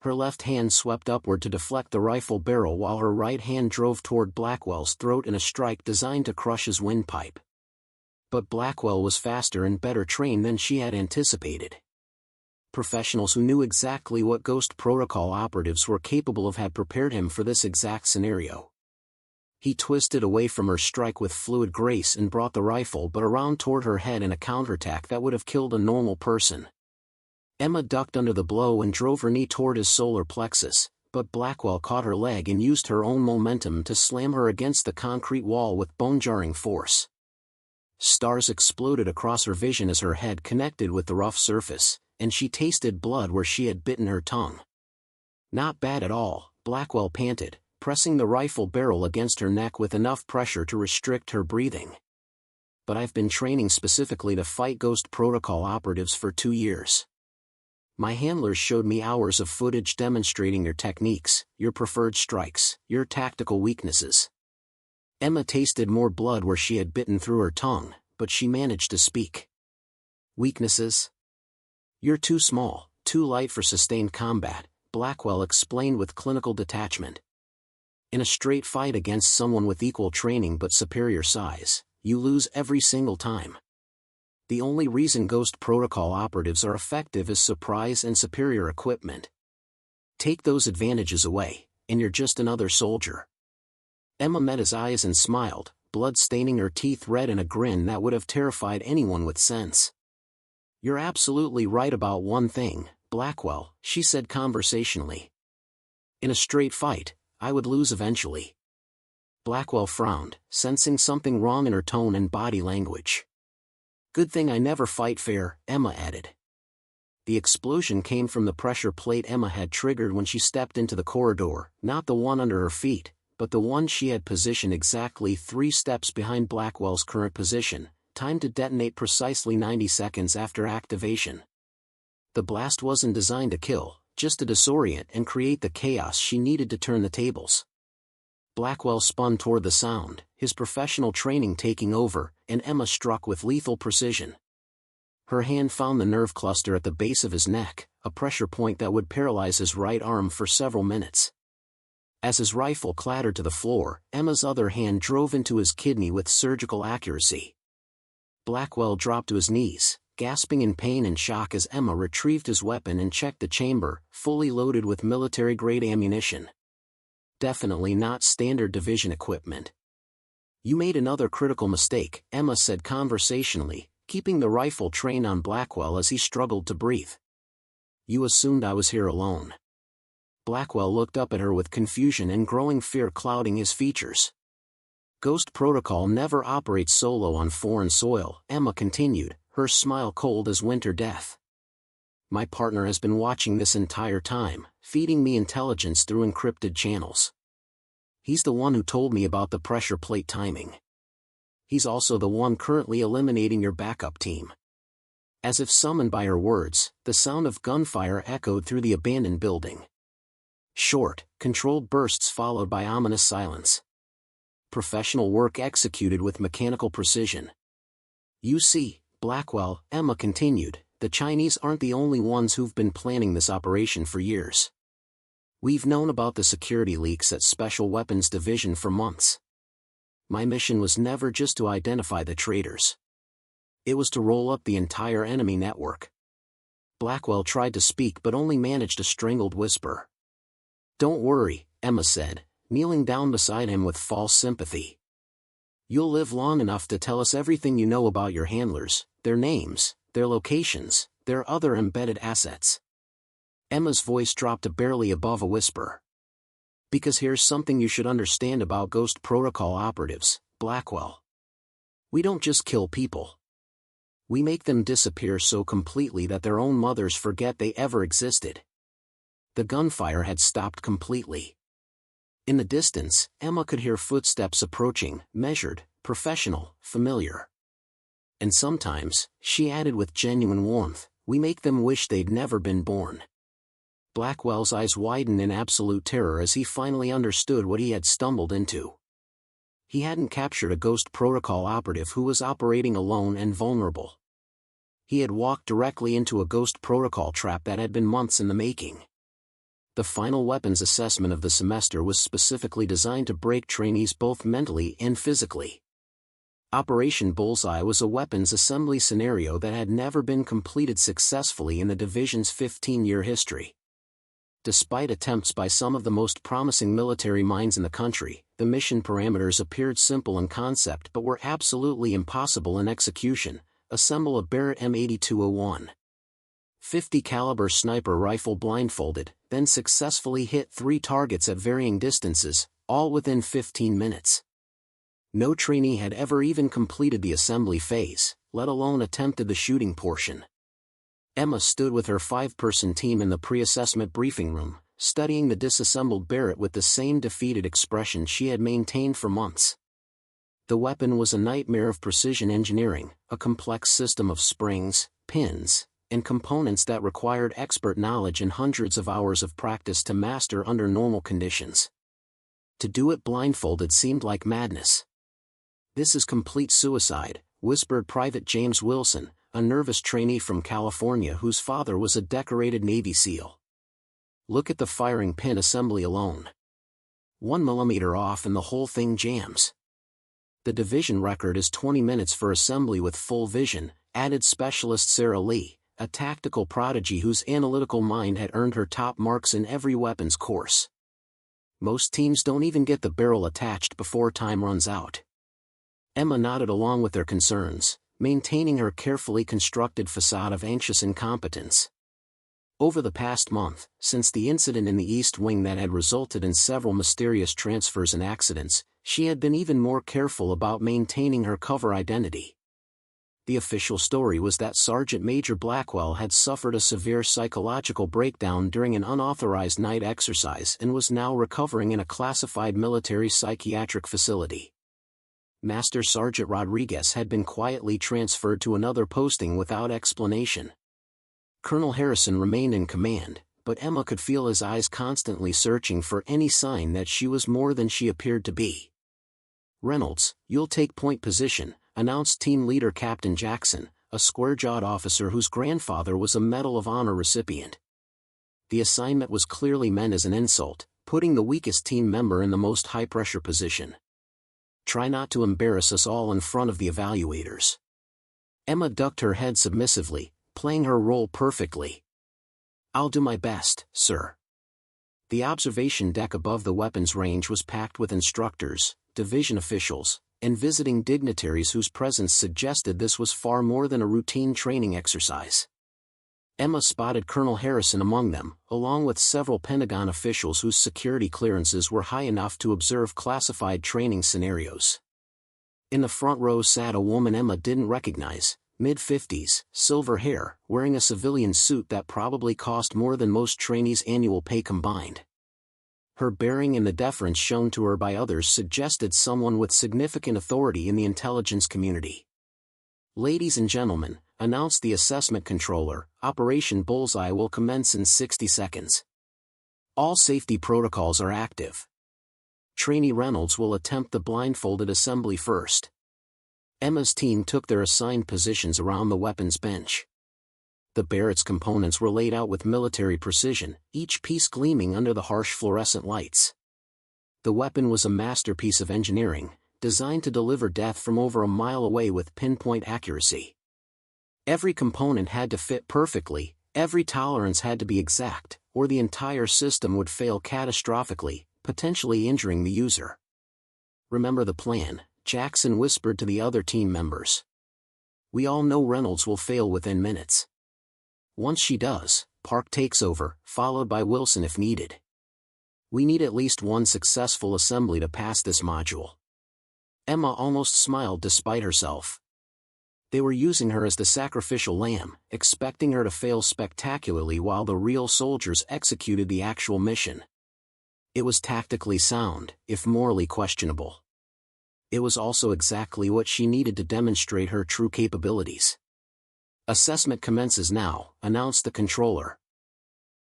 Her left hand swept upward to deflect the rifle barrel while her right hand drove toward Blackwell's throat in a strike designed to crush his windpipe. But Blackwell was faster and better trained than she had anticipated. Professionals who knew exactly what Ghost Protocol operatives were capable of had prepared him for this exact scenario. He twisted away from her strike with fluid grace and brought the rifle but around toward her head in a counterattack that would have killed a normal person. Emma ducked under the blow and drove her knee toward his solar plexus, but Blackwell caught her leg and used her own momentum to slam her against the concrete wall with bone-jarring force. Stars exploded across her vision as her head connected with the rough surface, and she tasted blood where she had bitten her tongue. "Not bad at all," Blackwell panted, pressing the rifle barrel against her neck with enough pressure to restrict her breathing. "But I've been training specifically to fight Ghost Protocol operatives for 2 years. My handlers showed me hours of footage demonstrating your techniques, your preferred strikes, your tactical weaknesses." Emma tasted more blood where she had bitten through her tongue, but she managed to speak. "Weaknesses? You're too small, too light for sustained combat," Blackwell explained with clinical detachment. "In a straight fight against someone with equal training but superior size, you lose every single time. The only reason Ghost Protocol operatives are effective is surprise and superior equipment. Take those advantages away, and you're just another soldier." Emma met his eyes and smiled, blood staining her teeth red in a grin that would have terrified anyone with sense. "You're absolutely right about one thing, Blackwell," she said conversationally. "In a straight fight, I would lose eventually." Blackwell frowned, sensing something wrong in her tone and body language. "Good thing I never fight fair," Emma added. The explosion came from the pressure plate Emma had triggered when she stepped into the corridor, not the one under her feet, but the one she had positioned exactly 3 steps behind Blackwell's current position, timed to detonate precisely 90 seconds after activation. The blast wasn't designed to kill, just to disorient and create the chaos she needed to turn the tables. Blackwell spun toward the sound, his professional training taking over, and Emma struck with lethal precision. Her hand found the nerve cluster at the base of his neck, a pressure point that would paralyze his right arm for several minutes. As his rifle clattered to the floor, Emma's other hand drove into his kidney with surgical accuracy. Blackwell dropped to his knees, gasping in pain and shock as Emma retrieved his weapon and checked the chamber, fully loaded with military-grade ammunition. Definitely not standard division equipment. "You made another critical mistake," Emma said conversationally, keeping the rifle trained on Blackwell as he struggled to breathe. "You assumed I was here alone." Blackwell looked up at her with confusion and growing fear clouding his features. "Ghost Protocol never operates solo on foreign soil," Emma continued, her smile cold as winter death. "My partner has been watching this entire time, feeding me intelligence through encrypted channels. He's the one who told me about the pressure plate timing. He's also the one currently eliminating your backup team." As if summoned by her words, the sound of gunfire echoed through the abandoned building. Short, controlled bursts followed by ominous silence. Professional work executed with mechanical precision. "You see, Blackwell," Emma continued, "the Chinese aren't the only ones who've been planning this operation for years. We've known about the security leaks at Special Weapons Division for months. My mission was never just to identify the traitors. It was to roll up the entire enemy network." Blackwell tried to speak but only managed a strangled whisper. "Don't worry," Emma said, kneeling down beside him with false sympathy. "You'll live long enough to tell us everything you know about your handlers, their names, their locations, their other embedded assets." Emma's voice dropped to barely above a whisper. "Because here's something you should understand about Ghost Protocol operatives, Blackwell. We don't just kill people. We make them disappear so completely that their own mothers forget they ever existed." The gunfire had stopped completely. In the distance, Emma could hear footsteps approaching, measured, professional, familiar. "And sometimes," she added with genuine warmth, "we make them wish they'd never been born." Blackwell's eyes widened in absolute terror as he finally understood what he had stumbled into. He hadn't captured a Ghost Protocol operative who was operating alone and vulnerable. He had walked directly into a Ghost Protocol trap that had been months in the making. The final weapons assessment of the semester was specifically designed to break trainees both mentally and physically. Operation Bullseye was a weapons assembly scenario that had never been completed successfully in the division's 15-year history. Despite attempts by some of the most promising military minds in the country, the mission parameters appeared simple in concept but were absolutely impossible in execution. Assemble a Barrett M8201. 50 caliber sniper rifle blindfolded, then successfully hit 3 targets at varying distances, all within 15 minutes. No trainee had ever even completed the assembly phase, let alone attempted the shooting portion. Emma stood with her 5-person team in the pre-assessment briefing room, studying the disassembled Barrett with the same defeated expression she had maintained for months. The weapon was a nightmare of precision engineering, a complex system of springs, pins, and components that required expert knowledge and hundreds of hours of practice to master under normal conditions. To do it blindfolded seemed like madness. "This is complete suicide," whispered Private James Wilson, a nervous trainee from California whose father was a decorated Navy SEAL. "Look at the firing pin assembly alone. 1 millimeter off and the whole thing jams." "The division record is 20 minutes for assembly with full vision," added Specialist Sarah Lee, a tactical prodigy whose analytical mind had earned her top marks in every weapons course. "Most teams don't even get the barrel attached before time runs out." Emma nodded along with their concerns, maintaining her carefully constructed facade of anxious incompetence. Over the past month, since the incident in the East Wing that had resulted in several mysterious transfers and accidents, she had been even more careful about maintaining her cover identity. The official story was that Sergeant Major Blackwell had suffered a severe psychological breakdown during an unauthorized night exercise and was now recovering in a classified military psychiatric facility. Master Sergeant Rodriguez had been quietly transferred to another posting without explanation. Colonel Harrison remained in command, but Emma could feel his eyes constantly searching for any sign that she was more than she appeared to be. "Reynolds, you'll take point position," announced team leader Captain Jackson, a square-jawed officer whose grandfather was a Medal of Honor recipient. The assignment was clearly meant as an insult, putting the weakest team member in the most high-pressure position. "Try not to embarrass us all in front of the evaluators." Emma ducked her head submissively, playing her role perfectly. "I'll do my best, sir." The observation deck above the weapons range was packed with instructors, division officials, and visiting dignitaries whose presence suggested this was far more than a routine training exercise. Emma spotted Colonel Harrison among them, along with several Pentagon officials whose security clearances were high enough to observe classified training scenarios. In the front row sat a woman Emma didn't recognize, mid-50s, silver hair, wearing a civilian suit that probably cost more than most trainees' annual pay combined. Her bearing and the deference shown to her by others suggested someone with significant authority in the intelligence community. "Ladies and gentlemen," announced the assessment controller, "Operation Bullseye will commence in 60 seconds. All safety protocols are active. Trainee Reynolds will attempt the blindfolded assembly first." Emma's team took their assigned positions around the weapons bench. The Barrett's components were laid out with military precision, each piece gleaming under the harsh fluorescent lights. The weapon was a masterpiece of engineering, designed to deliver death from over a mile away with pinpoint accuracy. Every component had to fit perfectly, every tolerance had to be exact, or the entire system would fail catastrophically, potentially injuring the user. "Remember the plan," Jackson whispered to the other team members. "We all know Reynolds will fail within minutes. Once she does, Park takes over, followed by Wilson if needed. We need at least one successful assembly to pass this module." Emma almost smiled despite herself. They were using her as the sacrificial lamb, expecting her to fail spectacularly while the real soldiers executed the actual mission. It was tactically sound, if morally questionable. It was also exactly what she needed to demonstrate her true capabilities. "Assessment commences now," announced the controller.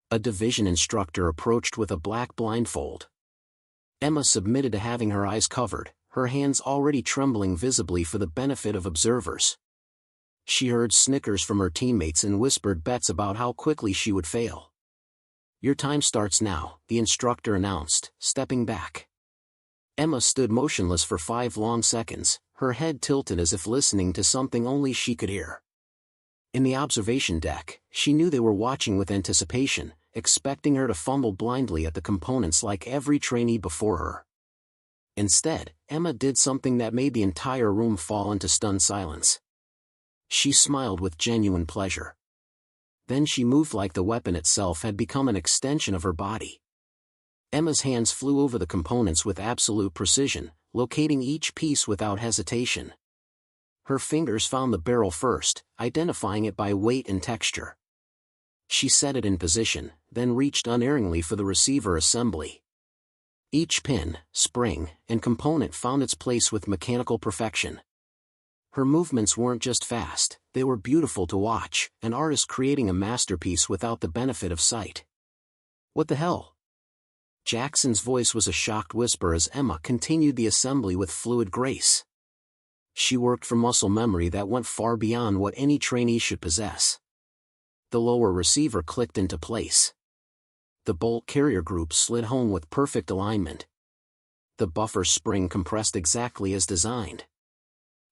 A division instructor approached with a black blindfold. Emma submitted to having her eyes covered, her hands already trembling visibly for the benefit of observers. She heard snickers from her teammates and whispered bets about how quickly she would fail. "Your time starts now," the instructor announced, stepping back. Emma stood motionless for 5 long seconds, her head tilted as if listening to something only she could hear. In the observation deck, she knew they were watching with anticipation, expecting her to fumble blindly at the components like every trainee before her. Instead, Emma did something that made the entire room fall into stunned silence. She smiled with genuine pleasure. Then she moved like the weapon itself had become an extension of her body. Emma's hands flew over the components with absolute precision, locating each piece without hesitation. Her fingers found the barrel first, identifying it by weight and texture. She set it in position, then reached unerringly for the receiver assembly. Each pin, spring, and component found its place with mechanical perfection. Her movements weren't just fast, they were beautiful to watch, an artist creating a masterpiece without the benefit of sight. "What the hell?" Jackson's voice was a shocked whisper as Emma continued the assembly with fluid grace. She worked from muscle memory that went far beyond what any trainee should possess. The lower receiver clicked into place. The bolt carrier group slid home with perfect alignment. The buffer spring compressed exactly as designed.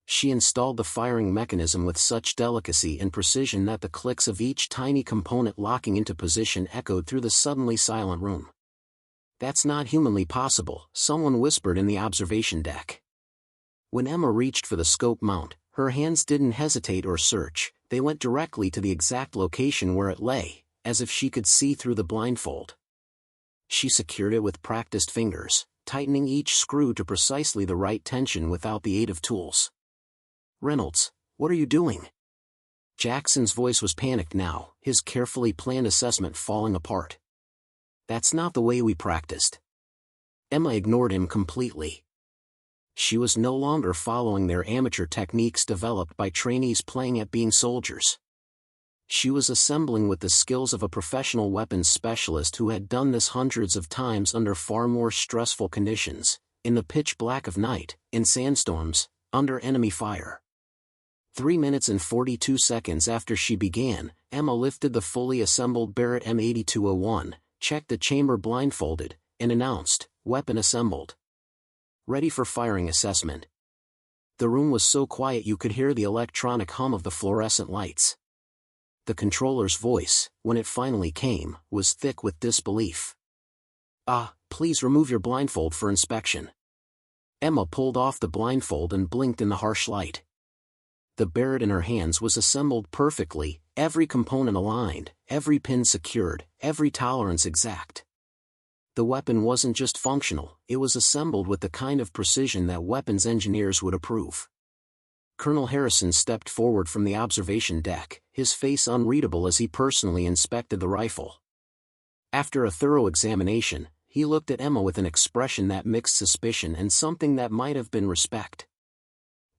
She installed the firing mechanism with such delicacy and precision that the clicks of each tiny component locking into position echoed through the suddenly silent room. "That's not humanly possible," someone whispered in the observation deck. When Emma reached for the scope mount, her hands didn't hesitate or search, they went directly to the exact location where it lay, as if she could see through the blindfold. She secured it with practiced fingers, tightening each screw to precisely the right tension without the aid of tools. "Reynolds, what are you doing?" Jackson's voice was panicked now, his carefully planned assessment falling apart. "That's not the way we practiced." Emma ignored him completely. She was no longer following their amateur techniques developed by trainees playing at being soldiers. She was assembling with the skills of a professional weapons specialist who had done this hundreds of times under far more stressful conditions, in the pitch black of night, in sandstorms, under enemy fire. 3 minutes and 42 seconds after she began, Emma lifted the fully assembled Barrett M8201, checked the chamber blindfolded, and announced, "Weapon assembled. Ready for firing assessment." The room was so quiet you could hear the electronic hum of the fluorescent lights. The controller's voice, when it finally came, was thick with disbelief. Please remove your blindfold for inspection." Emma pulled off the blindfold and blinked in the harsh light. The Barrett in her hands was assembled perfectly, every component aligned, every pin secured, every tolerance exact. The weapon wasn't just functional, it was assembled with the kind of precision that weapons engineers would approve. Colonel Harrison stepped forward from the observation deck, his face unreadable as he personally inspected the rifle. After a thorough examination, he looked at Emma with an expression that mixed suspicion and something that might have been respect.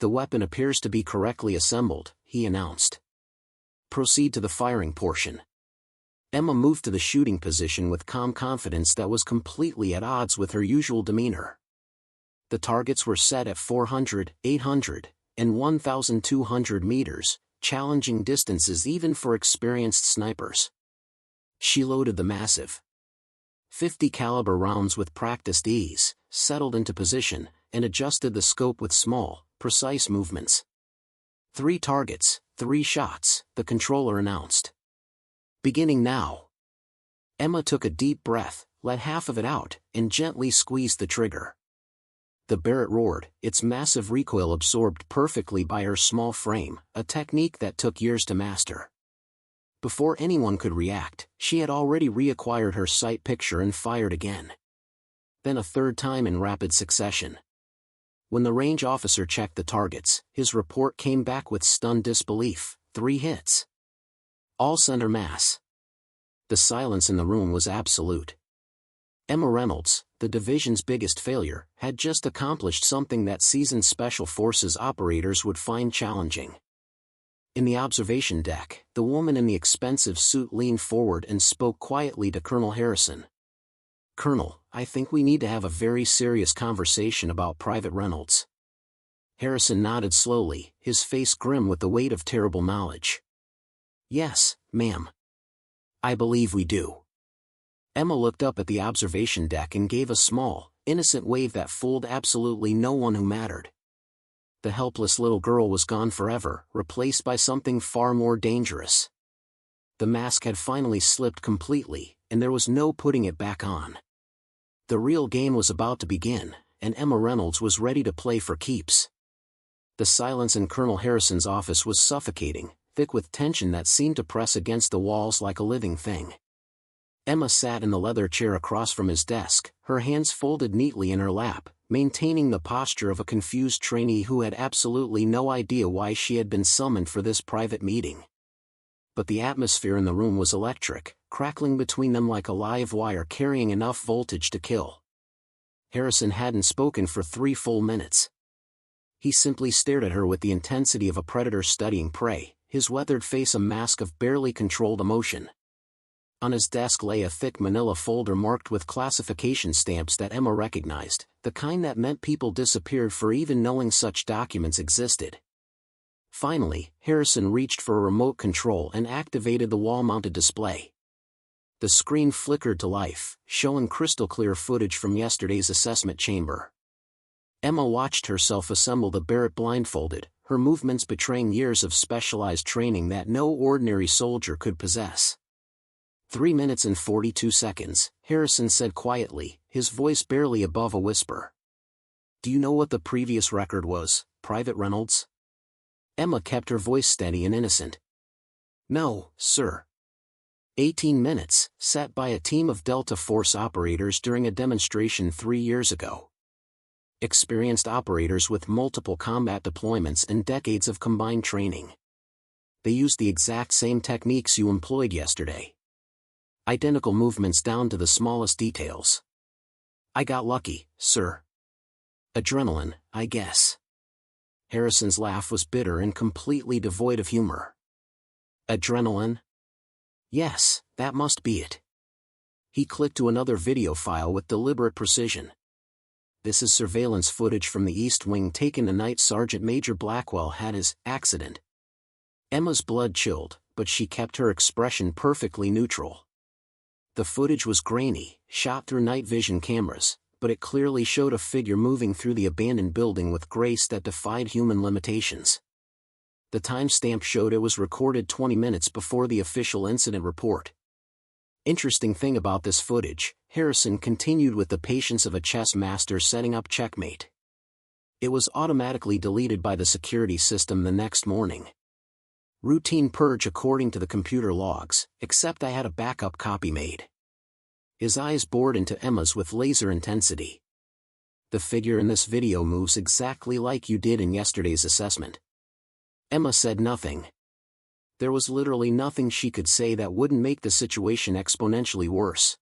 "The weapon appears to be correctly assembled," he announced. "Proceed to the firing portion." Emma moved to the shooting position with calm confidence that was completely at odds with her usual demeanor. The targets were set at 400, 800, and 1,200 meters, challenging distances even for experienced snipers. She loaded the massive .50 caliber rounds with practiced ease, settled into position, and adjusted the scope with small, precise movements. 3 targets, 3 shots, the controller announced. "Beginning now." Emma took a deep breath, let half of it out, and gently squeezed the trigger. The Barrett roared, its massive recoil absorbed perfectly by her small frame, a technique that took years to master. Before anyone could react, she had already reacquired her sight picture and fired again. Then a third time in rapid succession. When the range officer checked the targets, his report came back with stunned disbelief: 3 hits. All center mass. The silence in the room was absolute. Emma Reynolds, the division's biggest failure, had just accomplished something that seasoned Special Forces operators would find challenging. In the observation deck, the woman in the expensive suit leaned forward and spoke quietly to Colonel Harrison. "Colonel, I think we need to have a very serious conversation about Private Reynolds." Harrison nodded slowly, his face grim with the weight of terrible knowledge. "Yes, ma'am. I believe we do." Emma looked up at the observation deck and gave a small, innocent wave that fooled absolutely no one who mattered. The helpless little girl was gone forever, replaced by something far more dangerous. The mask had finally slipped completely, and there was no putting it back on. The real game was about to begin, and Emma Reynolds was ready to play for keeps. The silence in Colonel Harrison's office was suffocating, thick with tension that seemed to press against the walls like a living thing. Emma sat in the leather chair across from his desk, her hands folded neatly in her lap, maintaining the posture of a confused trainee who had absolutely no idea why she had been summoned for this private meeting. But the atmosphere in the room was electric, crackling between them like a live wire carrying enough voltage to kill. Harrison hadn't spoken for 3 full minutes. He simply stared at her with the intensity of a predator studying prey, his weathered face a mask of barely controlled emotion. On his desk lay a thick manila folder marked with classification stamps that Emma recognized, the kind that meant people disappeared for even knowing such documents existed. Finally, Harrison reached for a remote control and activated the wall-mounted display. The screen flickered to life, showing crystal-clear footage from yesterday's assessment chamber. Emma watched herself assemble the Barrett blindfolded, her movements betraying years of specialized training that no ordinary soldier could possess. 3 minutes and 42 seconds, Harrison said quietly, his voice barely above a whisper. "Do you know what the previous record was, Private Reynolds?" Emma kept her voice steady and innocent. "No, sir." 18 minutes, set by a team of Delta Force operators during a demonstration 3 years ago. Experienced operators with multiple combat deployments and decades of combined training. They used the exact same techniques you employed yesterday. Identical movements down to the smallest details. "I got lucky, sir." "Adrenaline, I guess." Harrison's laugh was bitter and completely devoid of humor. "Adrenaline? Yes, that must be it." He clicked to another video file with deliberate precision. "This is surveillance footage from the East Wing taken the night Sergeant Major Blackwell had his accident." Emma's blood chilled, but she kept her expression perfectly neutral. The footage was grainy, shot through night vision cameras, but it clearly showed a figure moving through the abandoned building with grace that defied human limitations. The timestamp showed it was recorded 20 minutes before the official incident report. Interesting thing about this footage, Harrison continued with the patience of a chess master setting up checkmate. It was automatically deleted by the security system the next morning. Routine purge according to the computer logs, except I had a backup copy made. His eyes bored into Emma's with laser intensity. "The figure in this video moves exactly like you did in yesterday's assessment." Emma said nothing. There was literally nothing she could say that wouldn't make the situation exponentially worse.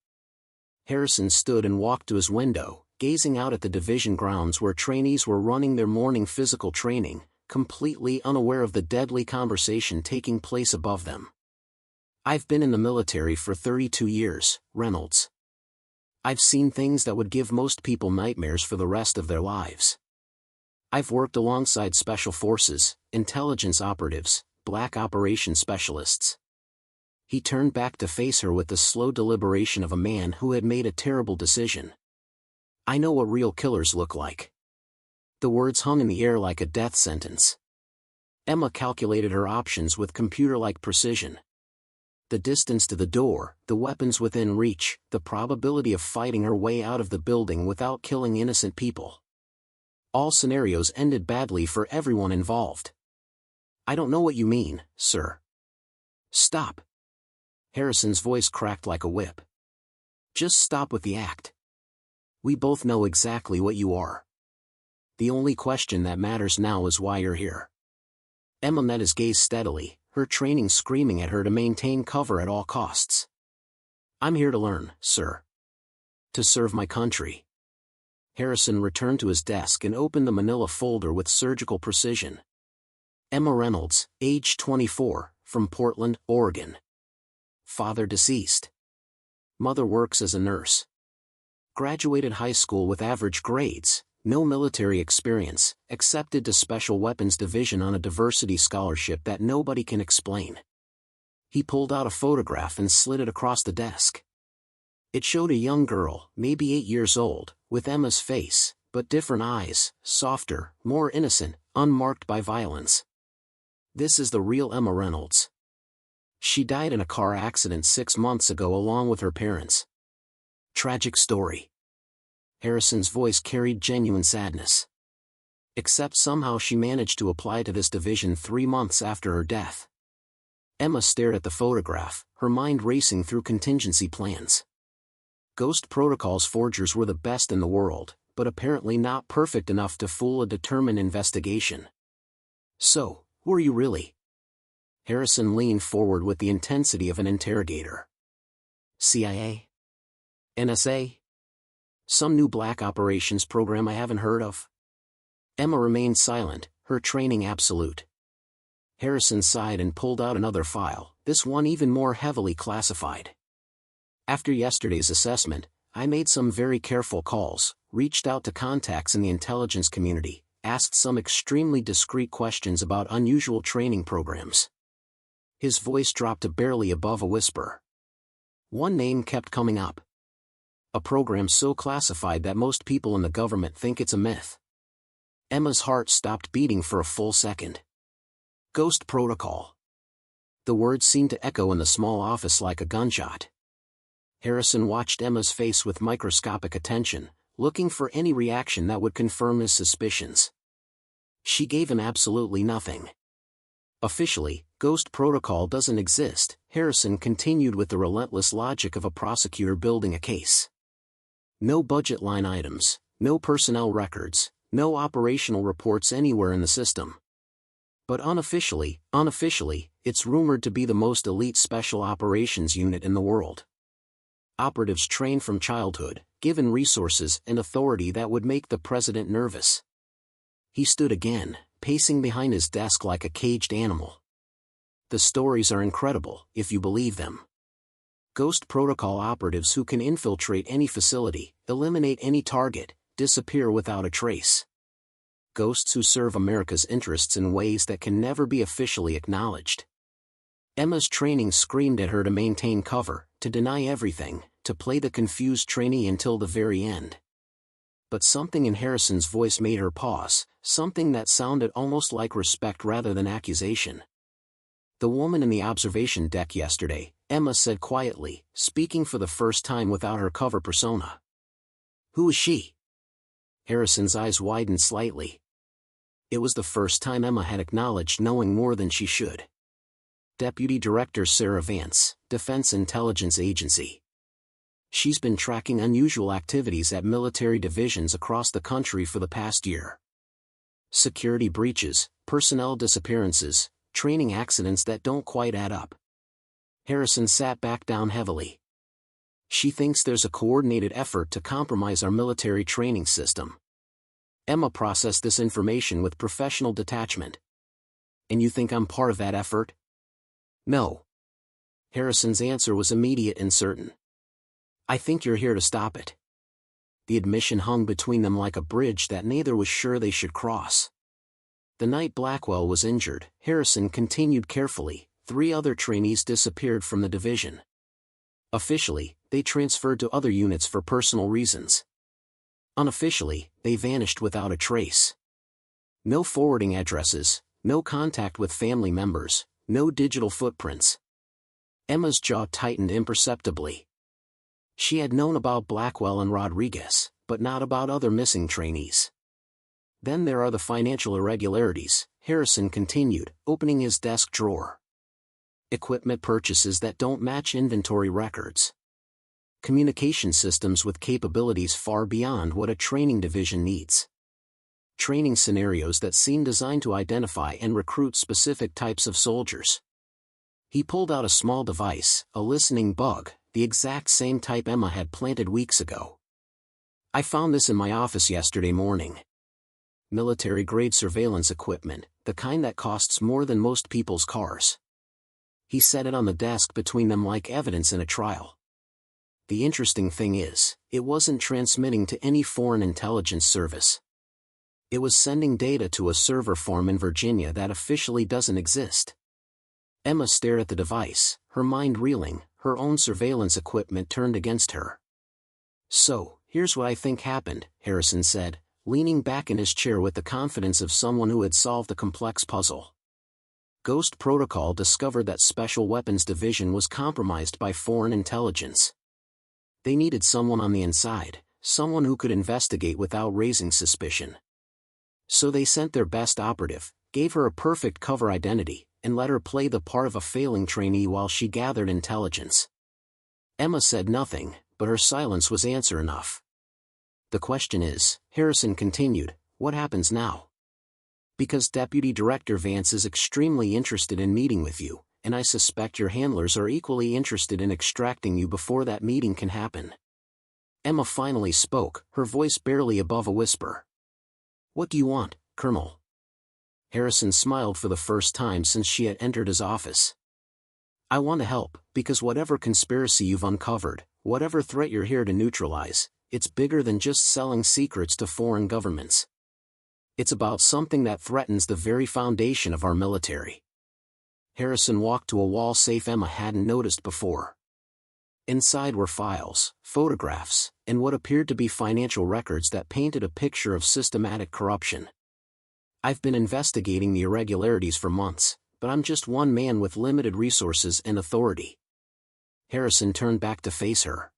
Harrison stood and walked to his window, gazing out at the division grounds where trainees were running their morning physical training, completely unaware of the deadly conversation taking place above them. "I've been in the military for 32 years, Reynolds. I've seen things that would give most people nightmares for the rest of their lives. I've worked alongside special forces, intelligence operatives, black operations specialists." He turned back to face her with the slow deliberation of a man who had made a terrible decision. "I know what real killers look like." The words hung in the air like a death sentence. Emma calculated her options with computer-like precision. The distance to the door, the weapons within reach, the probability of fighting her way out of the building without killing innocent people. All scenarios ended badly for everyone involved. "I don't know what you mean, sir." "Stop." Harrison's voice cracked like a whip. "Just stop with the act. We both know exactly what you are. The only question that matters now is why you're here." Emma met his gaze steadily, her training screaming at her to maintain cover at all costs. "I'm here to learn, sir. To serve my country." Harrison returned to his desk and opened the manila folder with surgical precision. Emma Reynolds, age 24, from Portland, Oregon. Father deceased. Mother works as a nurse. Graduated high school with average grades, no military experience, accepted to Special Weapons Division on a diversity scholarship that nobody can explain. He pulled out a photograph and slid it across the desk. It showed a young girl, maybe 8 years old, with Emma's face, but different eyes, softer, more innocent, unmarked by violence. This is the real Emma Reynolds. She died in a car accident 6 months ago along with her parents. Tragic story. Harrison's voice carried genuine sadness. Except somehow she managed to apply to this division 3 months after her death. Emma stared at the photograph, her mind racing through contingency plans. Ghost Protocol's forgers were the best in the world, but apparently not perfect enough to fool a determined investigation. So, who are you really? Harrison leaned forward with the intensity of an interrogator. CIA? NSA? Some new black operations program I haven't heard of? Emma remained silent, her training absolute. Harrison sighed and pulled out another file, this one even more heavily classified. After yesterday's assessment, I made some very careful calls, reached out to contacts in the intelligence community, asked some extremely discreet questions about unusual training programs. His voice dropped to barely above a whisper. One name kept coming up. A program so classified that most people in the government think it's a myth. Emma's heart stopped beating for a full second. Ghost Protocol. The words seemed to echo in the small office like a gunshot. Harrison watched Emma's face with microscopic attention, looking for any reaction that would confirm his suspicions. She gave him absolutely nothing. Officially, Ghost Protocol doesn't exist, Harrison continued with the relentless logic of a prosecutor building a case. No budget line items, no personnel records, no operational reports anywhere in the system. But unofficially, it's rumored to be the most elite special operations unit in the world. Operatives trained from childhood, given resources and authority that would make the president nervous. He stood again, pacing behind his desk like a caged animal. The stories are incredible, if you believe them. Ghost Protocol operatives who can infiltrate any facility, eliminate any target, disappear without a trace. Ghosts who serve America's interests in ways that can never be officially acknowledged. Emma's training screamed at her to maintain cover, to deny everything, to play the confused trainee until the very end. But something in Harrison's voice made her pause, something that sounded almost like respect rather than accusation. The woman in the observation deck yesterday, Emma said quietly, speaking for the first time without her cover persona. Who is she? Harrison's eyes widened slightly. It was the first time Emma had acknowledged knowing more than she should. Deputy Director Sarah Vance, Defense Intelligence Agency. She's been tracking unusual activities at military divisions across the country for the past year. Security breaches, personnel disappearances, training accidents that don't quite add up. Harrison sat back down heavily. She thinks there's a coordinated effort to compromise our military training system. Emma processed this information with professional detachment. And you think I'm part of that effort? No. Harrison's answer was immediate and certain. I think you're here to stop it. The admission hung between them like a bridge that neither was sure they should cross. The night Blackwell was injured, Harrison continued carefully, 3 other trainees disappeared from the division. Officially, they transferred to other units for personal reasons. Unofficially, they vanished without a trace. No forwarding addresses, no contact with family members, no digital footprints. Emma's jaw tightened imperceptibly. She had known about Blackwell and Rodriguez, but not about other missing trainees. Then there are the financial irregularities, Harrison continued, opening his desk drawer. Equipment purchases that don't match inventory records. Communication systems with capabilities far beyond what a training division needs. Training scenarios that seem designed to identify and recruit specific types of soldiers. He pulled out a small device, a listening bug, the exact same type Emma had planted weeks ago. I found this in my office yesterday morning. Military-grade surveillance equipment, the kind that costs more than most people's cars. He set it on the desk between them like evidence in a trial. The interesting thing is, it wasn't transmitting to any foreign intelligence service. It was sending data to a server farm in Virginia that officially doesn't exist. Emma stared at the device, her mind reeling, her own surveillance equipment turned against her. So, here's what I think happened, Harrison said, leaning back in his chair with the confidence of someone who had solved a complex puzzle. Ghost Protocol discovered that Special Weapons Division was compromised by foreign intelligence. They needed someone on the inside, someone who could investigate without raising suspicion. So they sent their best operative, gave her a perfect cover identity, and let her play the part of a failing trainee while she gathered intelligence. Emma said nothing, but her silence was answer enough. The question is, Harrison continued, what happens now? Because Deputy Director Vance is extremely interested in meeting with you, and I suspect your handlers are equally interested in extracting you before that meeting can happen. Emma finally spoke, her voice barely above a whisper. What do you want, Colonel? Harrison smiled for the first time since she had entered his office. I want to help, because whatever conspiracy you've uncovered, whatever threat you're here to neutralize, it's bigger than just selling secrets to foreign governments. It's about something that threatens the very foundation of our military. Harrison walked to a wall safe Emma hadn't noticed before. Inside were files, photographs, and what appeared to be financial records that painted a picture of systematic corruption. I've been investigating the irregularities for months, but I'm just one man with limited resources and authority. Harrison turned back to face her.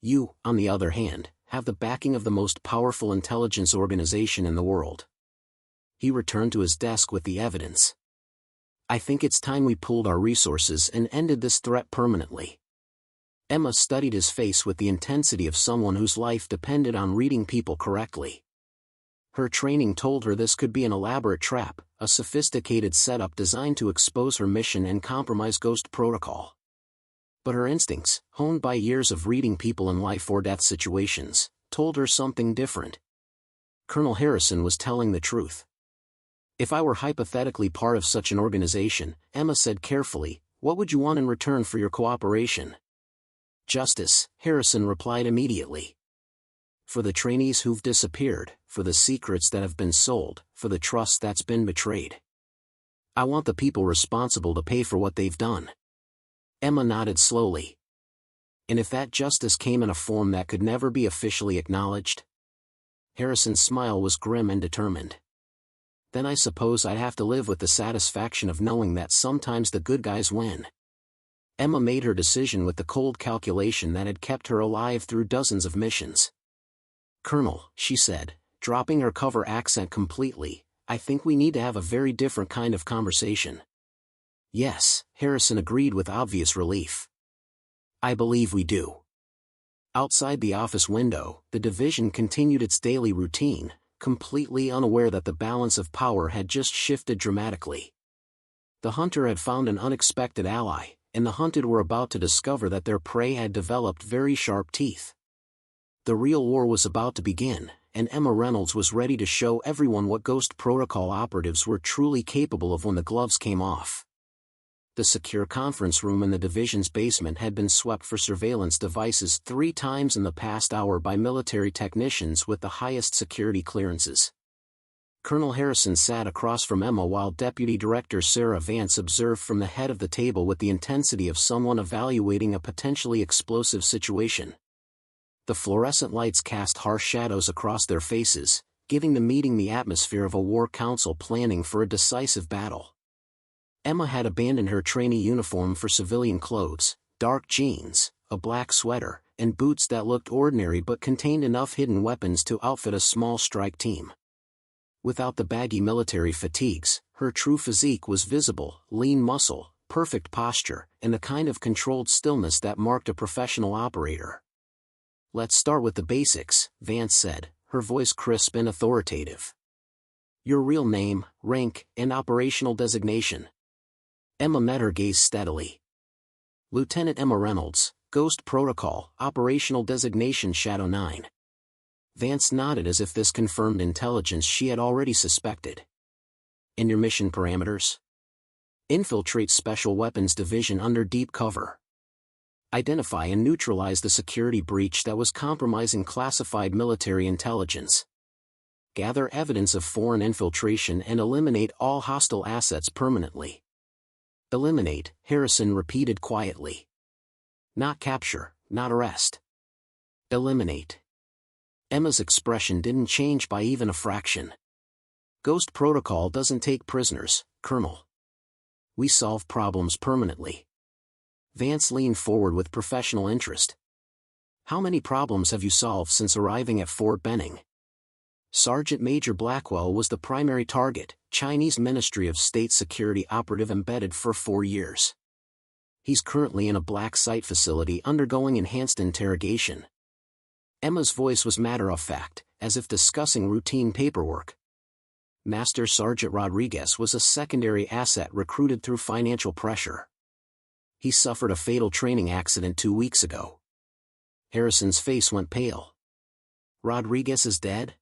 You, on the other hand, have the backing of the most powerful intelligence organization in the world. He returned to his desk with the evidence. I think it's time we pooled our resources and ended this threat permanently. Emma studied his face with the intensity of someone whose life depended on reading people correctly. Her training told her this could be an elaborate trap, a sophisticated setup designed to expose her mission and compromise Ghost Protocol. But her instincts, honed by years of reading people in life-or-death situations, told her something different. Colonel Harrison was telling the truth. If I were hypothetically part of such an organization, Emma said carefully, what would you want in return for your cooperation? Justice, Harrison replied immediately. For the trainees who've disappeared, for the secrets that have been sold, for the trust that's been betrayed. I want the people responsible to pay for what they've done. Emma nodded slowly. And if that justice came in a form that could never be officially acknowledged? Harrison's smile was grim and determined. Then I suppose I'd have to live with the satisfaction of knowing that sometimes the good guys win. Emma made her decision with the cold calculation that had kept her alive through dozens of missions. Colonel, she said, dropping her cover accent completely, I think we need to have a very different kind of conversation. Yes, Harrison agreed with obvious relief. I believe we do. Outside the office window, the division continued its daily routine, completely unaware that the balance of power had just shifted dramatically. The hunter had found an unexpected ally, and the hunted were about to discover that their prey had developed very sharp teeth. The real war was about to begin, and Emma Reynolds was ready to show everyone what Ghost Protocol operatives were truly capable of when the gloves came off. The secure conference room in the division's basement had been swept for surveillance devices 3 times in the past hour by military technicians with the highest security clearances. Colonel Harrison sat across from Emma while Deputy Director Sarah Vance observed from the head of the table with the intensity of someone evaluating a potentially explosive situation. The fluorescent lights cast harsh shadows across their faces, giving the meeting the atmosphere of a war council planning for a decisive battle. Emma had abandoned her trainee uniform for civilian clothes, dark jeans, a black sweater, and boots that looked ordinary but contained enough hidden weapons to outfit a small strike team. Without the baggy military fatigues, her true physique was visible, lean muscle, perfect posture, and the kind of controlled stillness that marked a professional operator. Let's start with the basics, Vance said, her voice crisp and authoritative. Your real name, rank, and operational designation. Emma met her gaze steadily. Lieutenant Emma Reynolds, Ghost Protocol, Operational Designation Shadow 9. Vance nodded as if this confirmed intelligence she had already suspected. And your mission parameters? Infiltrate Special Weapons Division under deep cover. Identify and neutralize the security breach that was compromising classified military intelligence. Gather evidence of foreign infiltration and eliminate all hostile assets permanently. Eliminate, Harrison repeated quietly. Not capture, not arrest. Eliminate. Emma's expression didn't change by even a fraction. Ghost Protocol doesn't take prisoners, Colonel. We solve problems permanently. Vance leaned forward with professional interest. How many problems have you solved since arriving at Fort Benning? Sergeant Major Blackwell was the primary target, Chinese Ministry of State Security operative embedded for 4 years. He's currently in a black site facility undergoing enhanced interrogation. Emma's voice was matter-of-fact, as if discussing routine paperwork. Master Sergeant Rodriguez was a secondary asset recruited through financial pressure. He suffered a fatal training accident 2 weeks ago. Harrison's face went pale. Rodriguez is dead?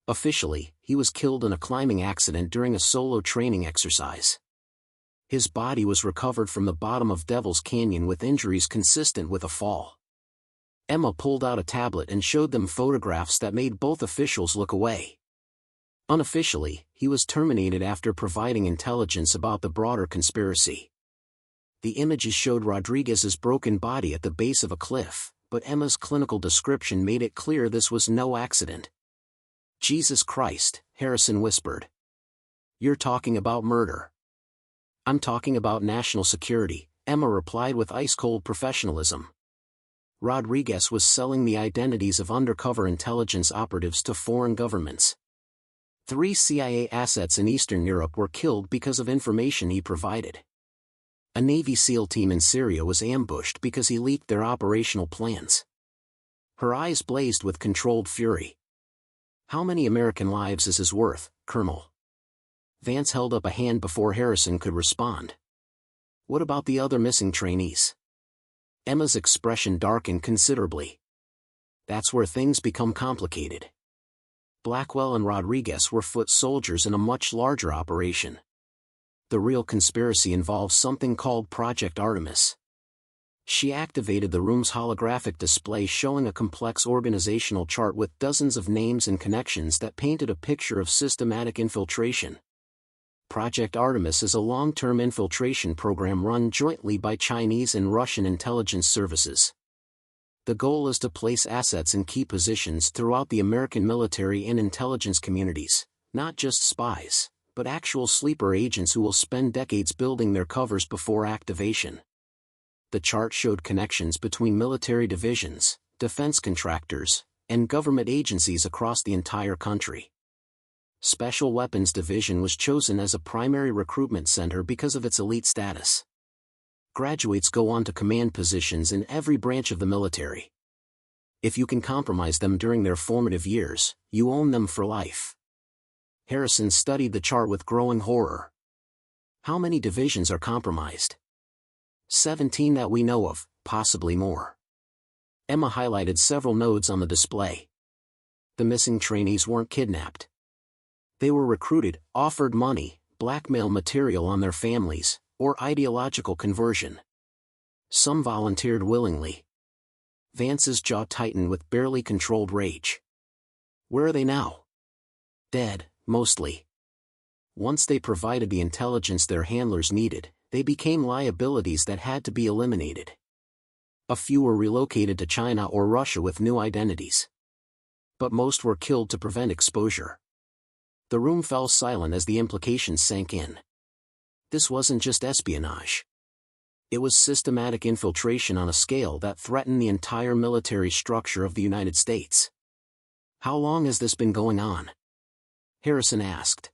Officially, he was killed in a climbing accident during a solo training exercise. His body was recovered from the bottom of Devil's Canyon with injuries consistent with a fall. Emma pulled out a tablet and showed them photographs that made both officials look away. Unofficially, he was terminated after providing intelligence about the broader conspiracy. The images showed Rodriguez's broken body at the base of a cliff, but Emma's clinical description made it clear this was no accident. Jesus Christ, Harrison whispered. You're talking about murder. I'm talking about national security, Emma replied with ice-cold professionalism. Rodriguez was selling the identities of undercover intelligence operatives to foreign governments. 3 CIA assets in Eastern Europe were killed because of information he provided. A Navy SEAL team in Syria was ambushed because he leaked their operational plans. Her eyes blazed with controlled fury. How many American lives is his worth, Colonel? Vance held up a hand before Harrison could respond. What about the other missing trainees? Emma's expression darkened considerably. That's where things become complicated. Blackwell and Rodriguez were foot soldiers in a much larger operation. The real conspiracy involves something called Project Artemis. She activated the room's holographic display showing a complex organizational chart with dozens of names and connections that painted a picture of systematic infiltration. Project Artemis is a long-term infiltration program run jointly by Chinese and Russian intelligence services. The goal is to place assets in key positions throughout the American military and intelligence communities, not just spies, but actual sleeper agents who will spend decades building their covers before activation. The chart showed connections between military divisions, defense contractors, and government agencies across the entire country. Special Weapons Division was chosen as a primary recruitment center because of its elite status. Graduates go on to command positions in every branch of the military. If you can compromise them during their formative years, you own them for life. Harrison studied the chart with growing horror. How many divisions are compromised? 17 that we know of, possibly more. Emma highlighted several nodes on the display. The missing trainees weren't kidnapped. They were recruited, offered money, blackmail material on their families, or ideological conversion. Some volunteered willingly. Vance's jaw tightened with barely controlled rage. Where are they now? Dead, mostly. Once they provided the intelligence their handlers needed, they became liabilities that had to be eliminated. A few were relocated to China or Russia with new identities. But most were killed to prevent exposure. The room fell silent as the implications sank in. This wasn't just espionage. It was systematic infiltration on a scale that threatened the entire military structure of the United States. How long has this been going on? Harrison asked.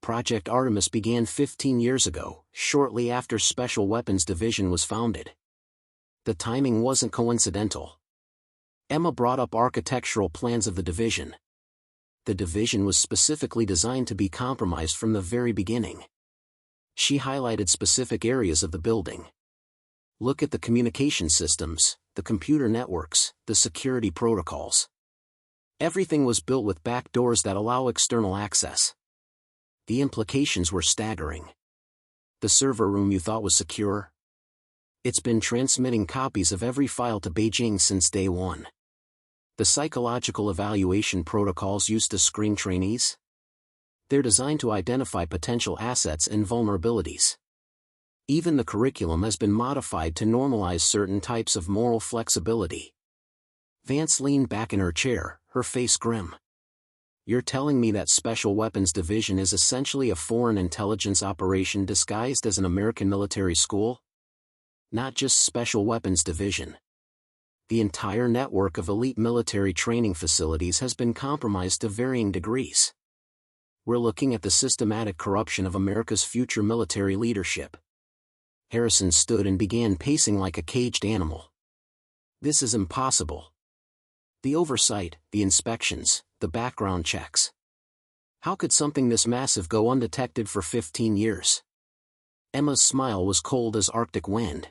Project Artemis began 15 years ago, shortly after Special Weapons Division was founded. The timing wasn't coincidental. Emma brought up architectural plans of the division. The division was specifically designed to be compromised from the very beginning. She highlighted specific areas of the building. Look at the communication systems, the computer networks, the security protocols. Everything was built with back doors that allow external access. The implications were staggering. The server room you thought was secure? It's been transmitting copies of every file to Beijing since day one. The psychological evaluation protocols used to screen trainees? They're designed to identify potential assets and vulnerabilities. Even the curriculum has been modified to normalize certain types of moral flexibility. Vance leaned back in her chair, her face grim. You're telling me that Special Weapons Division is essentially a foreign intelligence operation disguised as an American military school? Not just Special Weapons Division. The entire network of elite military training facilities has been compromised to varying degrees. We're looking at the systematic corruption of America's future military leadership. Harrison stood and began pacing like a caged animal. This is impossible. The oversight, the inspections, the background checks. How could something this massive go undetected for 15 years? Emma's smile was cold as Arctic wind.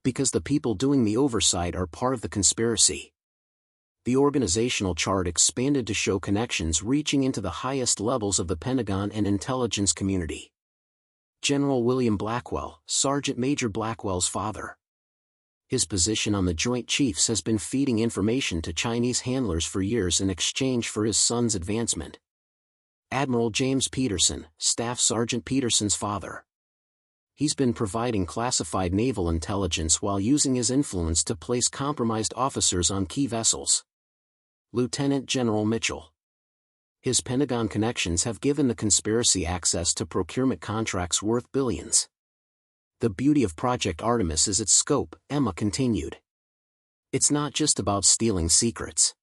Because the people doing the oversight are part of the conspiracy. The organizational chart expanded to show connections reaching into the highest levels of the Pentagon and intelligence community. General William Blackwell, Sergeant Major Blackwell's father. His position on the Joint Chiefs has been feeding information to Chinese handlers for years in exchange for his son's advancement. Admiral James Peterson, Staff Sergeant Peterson's father. He's been providing classified naval intelligence while using his influence to place compromised officers on key vessels. Lieutenant General Mitchell. His Pentagon connections have given the conspiracy access to procurement contracts worth billions. The beauty of Project Artemis is its scope, Emma continued. It's not just about stealing secrets.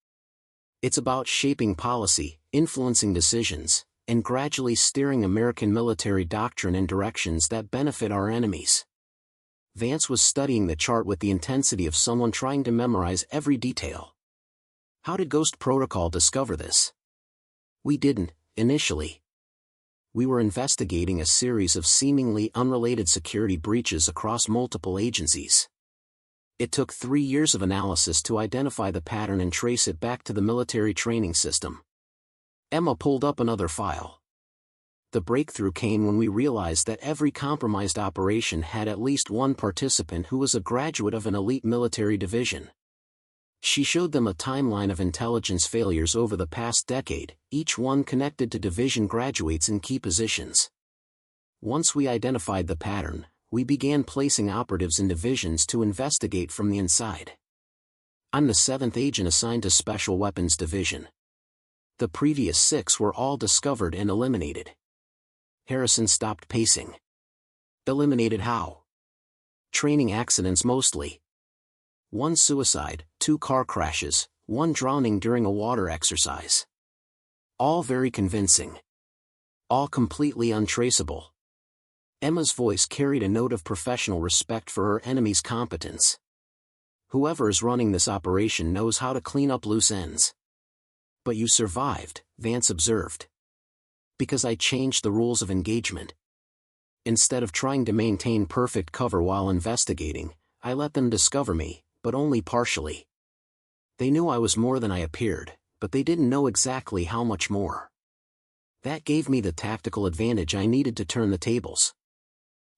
It's about shaping policy, influencing decisions, and gradually steering American military doctrine in directions that benefit our enemies. Vance was studying the chart with the intensity of someone trying to memorize every detail. How did Ghost Protocol discover this? We didn't, initially. We were investigating a series of seemingly unrelated security breaches across multiple agencies. It took 3 years of analysis to identify the pattern and trace it back to the military training system. Emma pulled up another file. The breakthrough came when we realized that every compromised operation had at least one participant who was a graduate of an elite military division. She showed them a timeline of intelligence failures over the past decade, each one connected to division graduates in key positions. Once we identified the pattern, we began placing operatives in divisions to investigate from the inside. I'm the 7th agent assigned to Special Weapons Division. The previous 6 were all discovered and eliminated. Harrison stopped pacing. Eliminated how? Training accidents mostly. 1 suicide, 2 car crashes, 1 drowning during a water exercise. All very convincing. All completely untraceable. Emma's voice carried a note of professional respect for her enemy's competence. Whoever is running this operation knows how to clean up loose ends. But you survived, Vance observed. Because I changed the rules of engagement. Instead of trying to maintain perfect cover while investigating, I let them discover me, but only partially. They knew I was more than I appeared, but they didn't know exactly how much more. That gave me the tactical advantage I needed to turn the tables.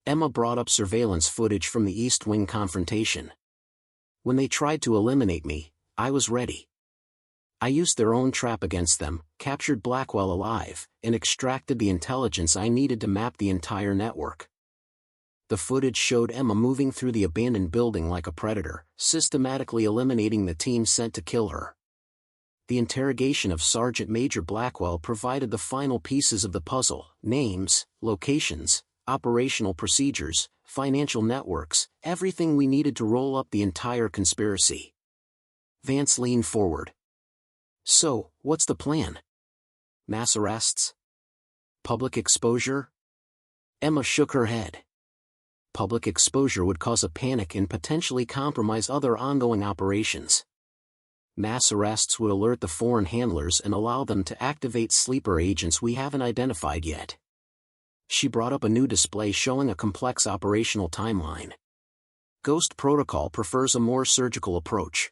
Emma brought up surveillance footage from the East Wing confrontation. When they tried to eliminate me, I was ready. I used their own trap against them, captured Blackwell alive, and extracted the intelligence I needed to map the entire network. The footage showed Emma moving through the abandoned building like a predator, systematically eliminating the team sent to kill her. The interrogation of Sergeant Major Blackwell provided the final pieces of the puzzle: names, locations, operational procedures, financial networks, everything we needed to roll up the entire conspiracy. Vance leaned forward. So, what's the plan? Mass arrests? Public exposure? Emma shook her head. Public exposure would cause a panic and potentially compromise other ongoing operations. Mass arrests would alert the foreign handlers and allow them to activate sleeper agents we haven't identified yet. She brought up a new display showing a complex operational timeline. Ghost Protocol prefers a more surgical approach.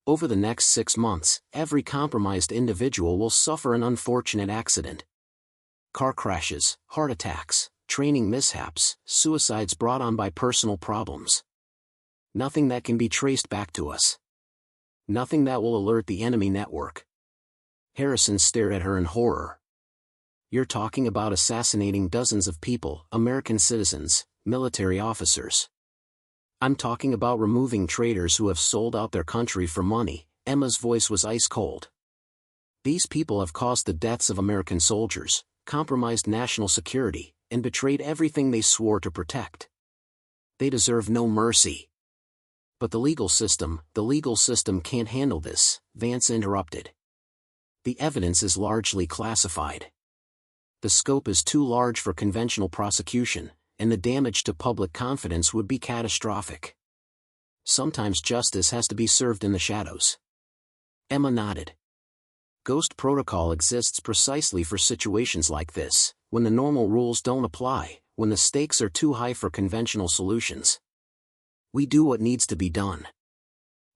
Over the next 6 months, every compromised individual will suffer an unfortunate accident. Car crashes, heart attacks, training mishaps, suicides brought on by personal problems. Nothing that can be traced back to us. Nothing that will alert the enemy network. Harrison stared at her in horror. You're talking about assassinating dozens of people, American citizens, military officers. I'm talking about removing traitors who have sold out their country for money. Emma's voice was ice cold. These people have caused the deaths of American soldiers, compromised national security, and betrayed everything they swore to protect. They deserve no mercy. But the legal system can't handle this, Vance interrupted. The evidence is largely classified. The scope is too large for conventional prosecution, and the damage to public confidence would be catastrophic. Sometimes justice has to be served in the shadows. Emma nodded. Ghost protocol exists precisely for situations like this, when the normal rules don't apply, when the stakes are too high for conventional solutions. We do what needs to be done.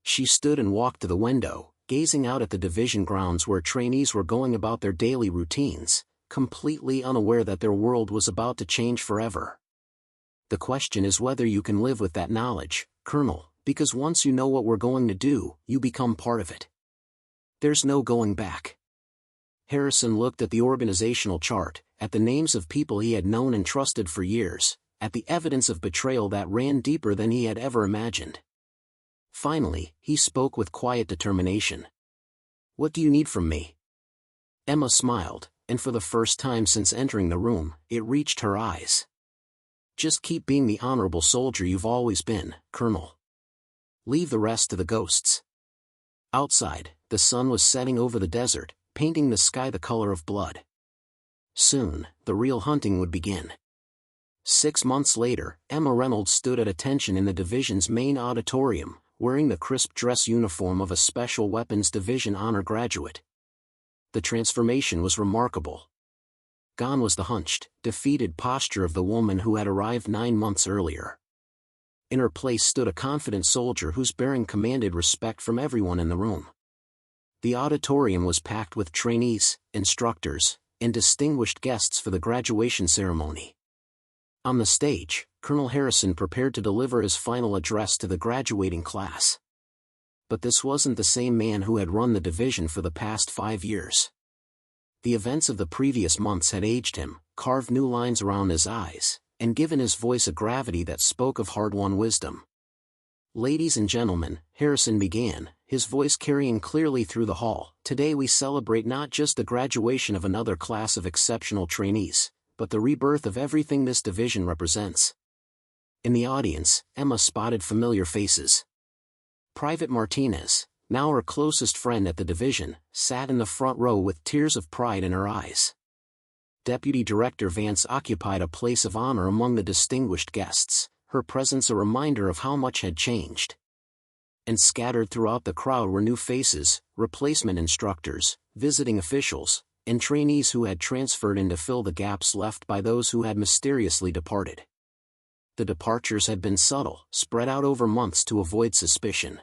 She stood and walked to the window, gazing out at the division grounds where trainees were going about their daily routines, completely unaware that their world was about to change forever. The question is whether you can live with that knowledge, Colonel, because once you know what we're going to do, you become part of it. There's no going back. Harrison looked at the organizational chart, at the names of people he had known and trusted for years, at the evidence of betrayal that ran deeper than he had ever imagined. Finally, he spoke with quiet determination. "What do you need from me?" Emma smiled, and for the first time since entering the room, it reached her eyes. "Just keep being the honorable soldier you've always been, Colonel. Leave the rest to the ghosts." Outside, the sun was setting over the desert, painting the sky the color of blood. Soon, the real hunting would begin. 6 months later, Emma Reynolds stood at attention in the division's main auditorium, wearing the crisp dress uniform of a Special Weapons Division honor graduate. The transformation was remarkable. Gone was the hunched, defeated posture of the woman who had arrived 9 months earlier. In her place stood a confident soldier whose bearing commanded respect from everyone in the room. The auditorium was packed with trainees, instructors, and distinguished guests for the graduation ceremony. On the stage, Colonel Harrison prepared to deliver his final address to the graduating class. But this wasn't the same man who had run the division for the past 5 years. The events of the previous months had aged him, carved new lines around his eyes, and given his voice a gravity that spoke of hard-won wisdom. "Ladies and gentlemen," Harrison began, his voice carrying clearly through the hall, "today we celebrate not just the graduation of another class of exceptional trainees, but the rebirth of everything this division represents." In the audience, Emma spotted familiar faces. Private Martinez, now her closest friend at the division, sat in the front row with tears of pride in her eyes. Deputy Director Vance occupied a place of honor among the distinguished guests, her presence a reminder of how much had changed. And scattered throughout the crowd were new faces, replacement instructors, visiting officials, and trainees who had transferred in to fill the gaps left by those who had mysteriously departed. The departures had been subtle, spread out over months to avoid suspicion.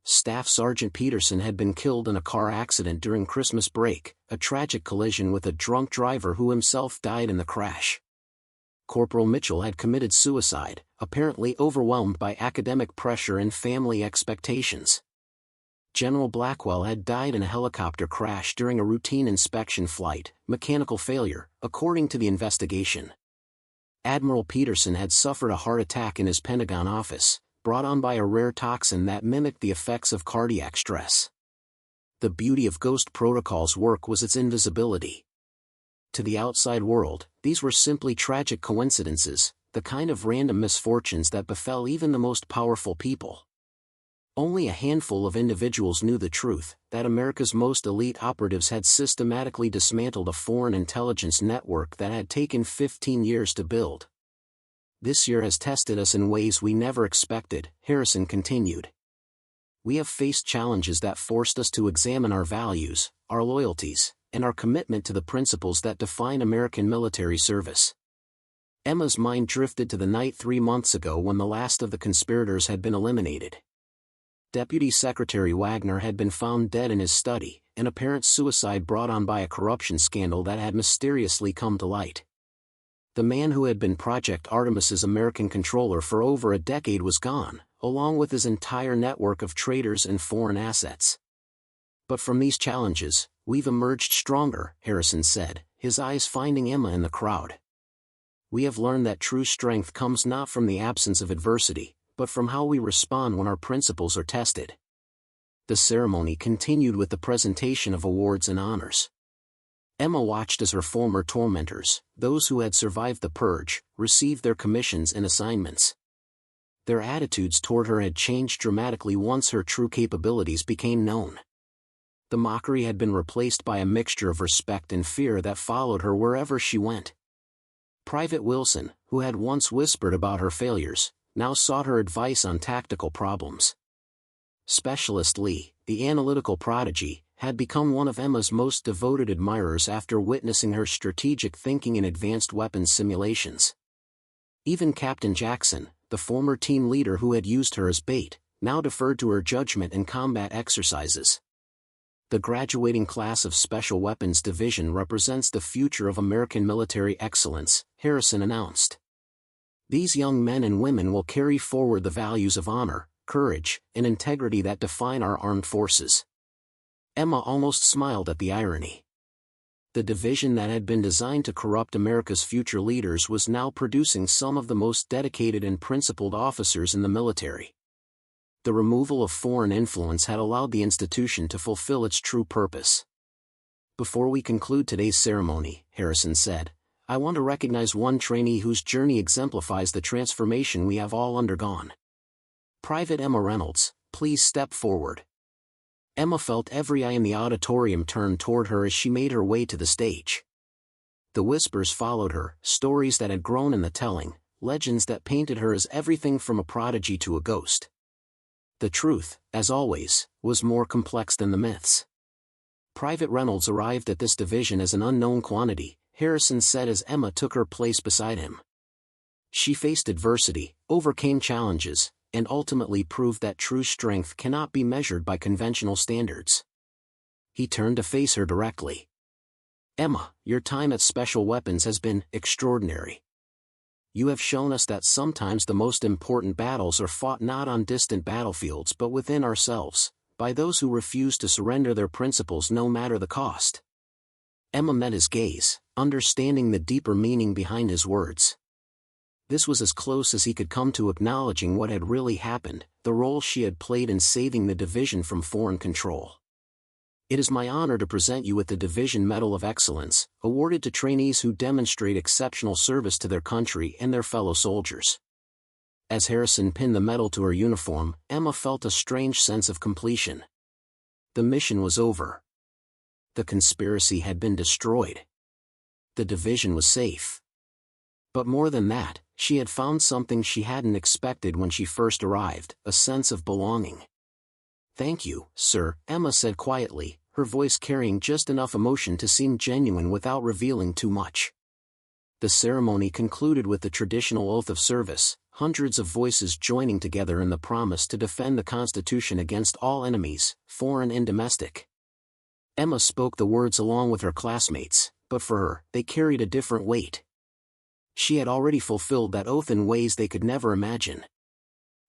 Staff Sergeant Peterson had been killed in a car accident during Christmas break, a tragic collision with a drunk driver who himself died in the crash. Corporal Mitchell had committed suicide, apparently overwhelmed by academic pressure and family expectations. General Blackwell had died in a helicopter crash during a routine inspection flight, mechanical failure, according to the investigation. Admiral Peterson had suffered a heart attack in his Pentagon office, brought on by a rare toxin that mimicked the effects of cardiac stress. The beauty of Ghost Protocol's work was its invisibility. To the outside world, these were simply tragic coincidences, the kind of random misfortunes that befell even the most powerful people. Only a handful of individuals knew the truth, that America's most elite operatives had systematically dismantled a foreign intelligence network that had taken 15 years to build. "This year has tested us in ways we never expected," Harrison continued. "We have faced challenges that forced us to examine our values, our loyalties, and our commitment to the principles that define American military service." Emma's mind drifted to the night 3 months ago when the last of the conspirators had been eliminated. Deputy Secretary Wagner had been found dead in his study, an apparent suicide brought on by a corruption scandal that had mysteriously come to light. The man who had been Project Artemis's American controller for over a decade was gone, along with his entire network of traitors and foreign assets. "But from these challenges, we've emerged stronger," Harrison said, his eyes finding Emma in the crowd. "We have learned that true strength comes not from the absence of adversity, but from how we respond when our principles are tested." The ceremony continued with the presentation of awards and honors. Emma watched as her former tormentors, those who had survived the purge, received their commissions and assignments. Their attitudes toward her had changed dramatically once her true capabilities became known. The mockery had been replaced by a mixture of respect and fear that followed her wherever she went. Private Wilson, who had once whispered about her failures, now sought her advice on tactical problems. Specialist Lee, the analytical prodigy, had become one of Emma's most devoted admirers after witnessing her strategic thinking in advanced weapons simulations. Even Captain Jackson, the former team leader who had used her as bait, now deferred to her judgment in combat exercises. The graduating class of Special Weapons Division represents the future of American military excellence, Harrison announced. These young men and women will carry forward the values of honor, courage, and integrity that define our armed forces. Emma almost smiled at the irony. The division that had been designed to corrupt America's future leaders was now producing some of the most dedicated and principled officers in the military. The removal of foreign influence had allowed the institution to fulfill its true purpose. Before we conclude today's ceremony, Harrison said, I want to recognize one trainee whose journey exemplifies the transformation we have all undergone. Private Emma Reynolds, please step forward. Emma felt every eye in the auditorium turn toward her as she made her way to the stage. The whispers followed her, stories that had grown in the telling, legends that painted her as everything from a prodigy to a ghost. The truth, as always, was more complex than the myths. Private Reynolds arrived at this division as an unknown quantity, Harrison said as Emma took her place beside him. She faced adversity, overcame challenges, and ultimately proved that true strength cannot be measured by conventional standards. He turned to face her directly. Emma, your time at Special Weapons has been extraordinary. You have shown us that sometimes the most important battles are fought not on distant battlefields but within ourselves, by those who refuse to surrender their principles no matter the cost. Emma met his gaze, understanding the deeper meaning behind his words. This was as close as he could come to acknowledging what had really happened, the role she had played in saving the division from foreign control. It is my honor to present you with the Division Medal of Excellence, awarded to trainees who demonstrate exceptional service to their country and their fellow soldiers. As Harrison pinned the medal to her uniform, Emma felt a strange sense of completion. The mission was over. The conspiracy had been destroyed. The division was safe. But more than that, she had found something she hadn't expected when she first arrived, a sense of belonging. Thank you, sir, Emma said quietly, her voice carrying just enough emotion to seem genuine without revealing too much. The ceremony concluded with the traditional oath of service, hundreds of voices joining together in the promise to defend the Constitution against all enemies, foreign and domestic. Emma spoke the words along with her classmates, but for her, they carried a different weight. She had already fulfilled that oath in ways they could never imagine.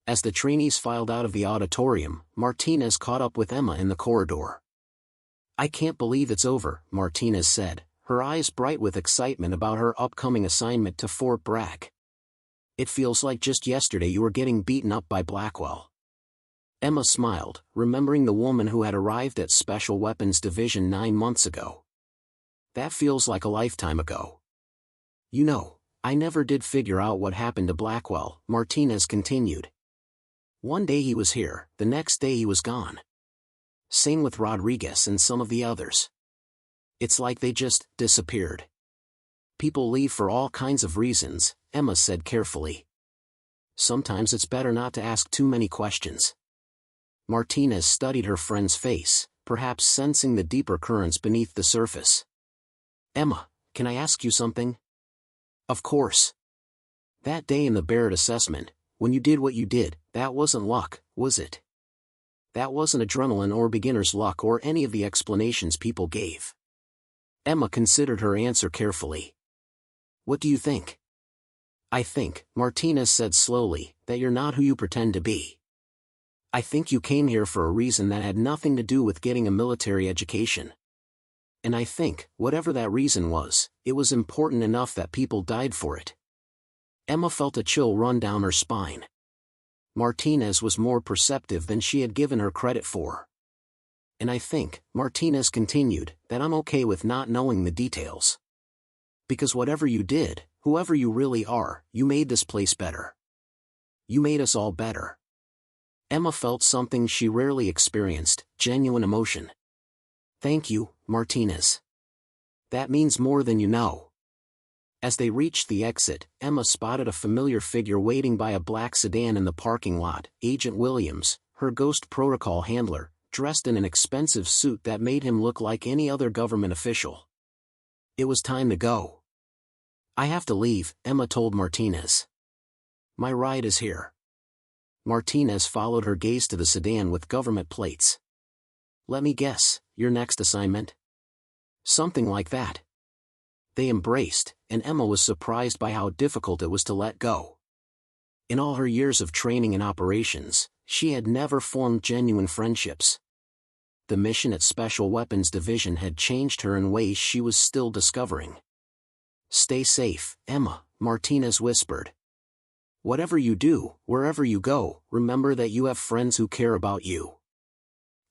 As the trainees filed out of the auditorium, Martinez caught up with Emma in the corridor. I can't believe it's over, Martinez said, her eyes bright with excitement about her upcoming assignment to Fort Bragg. It feels like just yesterday you were getting beaten up by Blackwell. Emma smiled, remembering the woman who had arrived at Special Weapons Division 9 months ago. That feels like a lifetime ago. You know, I never did figure out what happened to Blackwell, Martinez continued. One day he was here, the next day he was gone. Same with Rodriguez and some of the others. It's like they just disappeared. People leave for all kinds of reasons, Emma said carefully. Sometimes it's better not to ask too many questions. Martinez studied her friend's face, perhaps sensing the deeper currents beneath the surface. Emma, can I ask you something? Of course. That day in the Barrett assessment, when you did what you did, that wasn't luck, was it? That wasn't adrenaline or beginner's luck or any of the explanations people gave. Emma considered her answer carefully. What do you think? I think, Martinez said slowly, that you're not who you pretend to be. I think you came here for a reason that had nothing to do with getting a military education. And I think, whatever that reason was, it was important enough that people died for it. Emma felt a chill run down her spine. Martinez was more perceptive than she had given her credit for. And I think, Martinez continued, that I'm okay with not knowing the details. Because whatever you did, whoever you really are, you made this place better. You made us all better. Emma felt something she rarely experienced, genuine emotion. Thank you, Martinez. That means more than you know. As they reached the exit, Emma spotted a familiar figure waiting by a black sedan in the parking lot, Agent Williams, her ghost protocol handler, dressed in an expensive suit that made him look like any other government official. It was time to go. I have to leave, Emma told Martinez. My ride is here. Martinez followed her gaze to the sedan with government plates. Let me guess, your next assignment? Something like that. They embraced, and Emma was surprised by how difficult it was to let go. In all her years of training and operations, she had never formed genuine friendships. The mission at Special Weapons Division had changed her in ways she was still discovering. Stay safe, Emma, Martinez whispered. Whatever you do, wherever you go, remember that you have friends who care about you.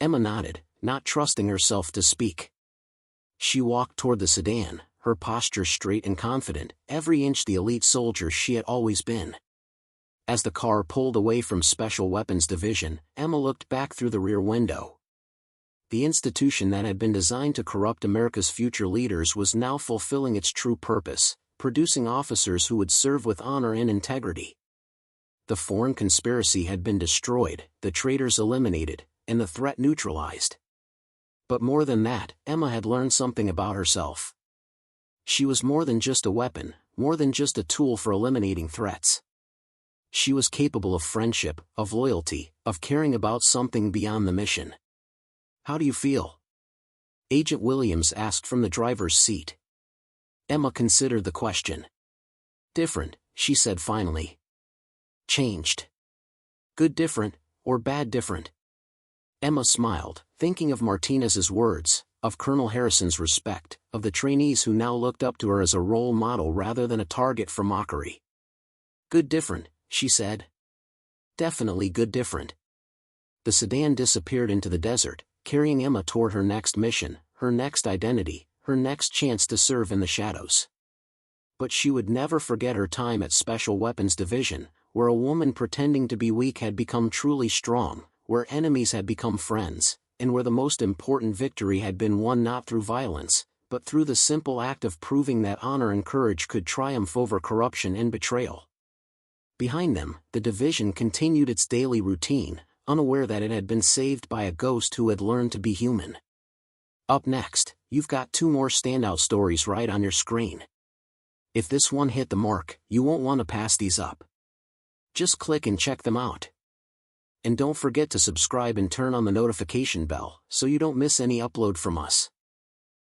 Emma nodded, not trusting herself to speak. She walked toward the sedan, her posture straight and confident, every inch the elite soldier she had always been. As the car pulled away from Special Weapons Division, Emma looked back through the rear window. The institution that had been designed to corrupt America's future leaders was now fulfilling its true purpose, producing officers who would serve with honor and integrity. The foreign conspiracy had been destroyed, the traitors eliminated, and the threat neutralized. But more than that, Emma had learned something about herself. She was more than just a weapon, more than just a tool for eliminating threats. She was capable of friendship, of loyalty, of caring about something beyond the mission. How do you feel? Agent Williams asked from the driver's seat. Emma considered the question. Different, she said finally. Changed. Good different, or bad different? Emma smiled, thinking of Martinez's words, of Colonel Harrison's respect, of the trainees who now looked up to her as a role model rather than a target for mockery. Good different, she said. Definitely good different. The sedan disappeared into the desert, carrying Emma toward her next mission, her next identity, her next chance to serve in the shadows. But she would never forget her time at Special Weapons Division, where a woman pretending to be weak had become truly strong, where enemies had become friends, and where the most important victory had been won not through violence, but through the simple act of proving that honor and courage could triumph over corruption and betrayal. Behind them, the division continued its daily routine, unaware that it had been saved by a ghost who had learned to be human. Up next, you've got 2 more standout stories right on your screen. If this one hit the mark, you won't want to pass these up. Just click and check them out. And don't forget to subscribe and turn on the notification bell so you don't miss any upload from us.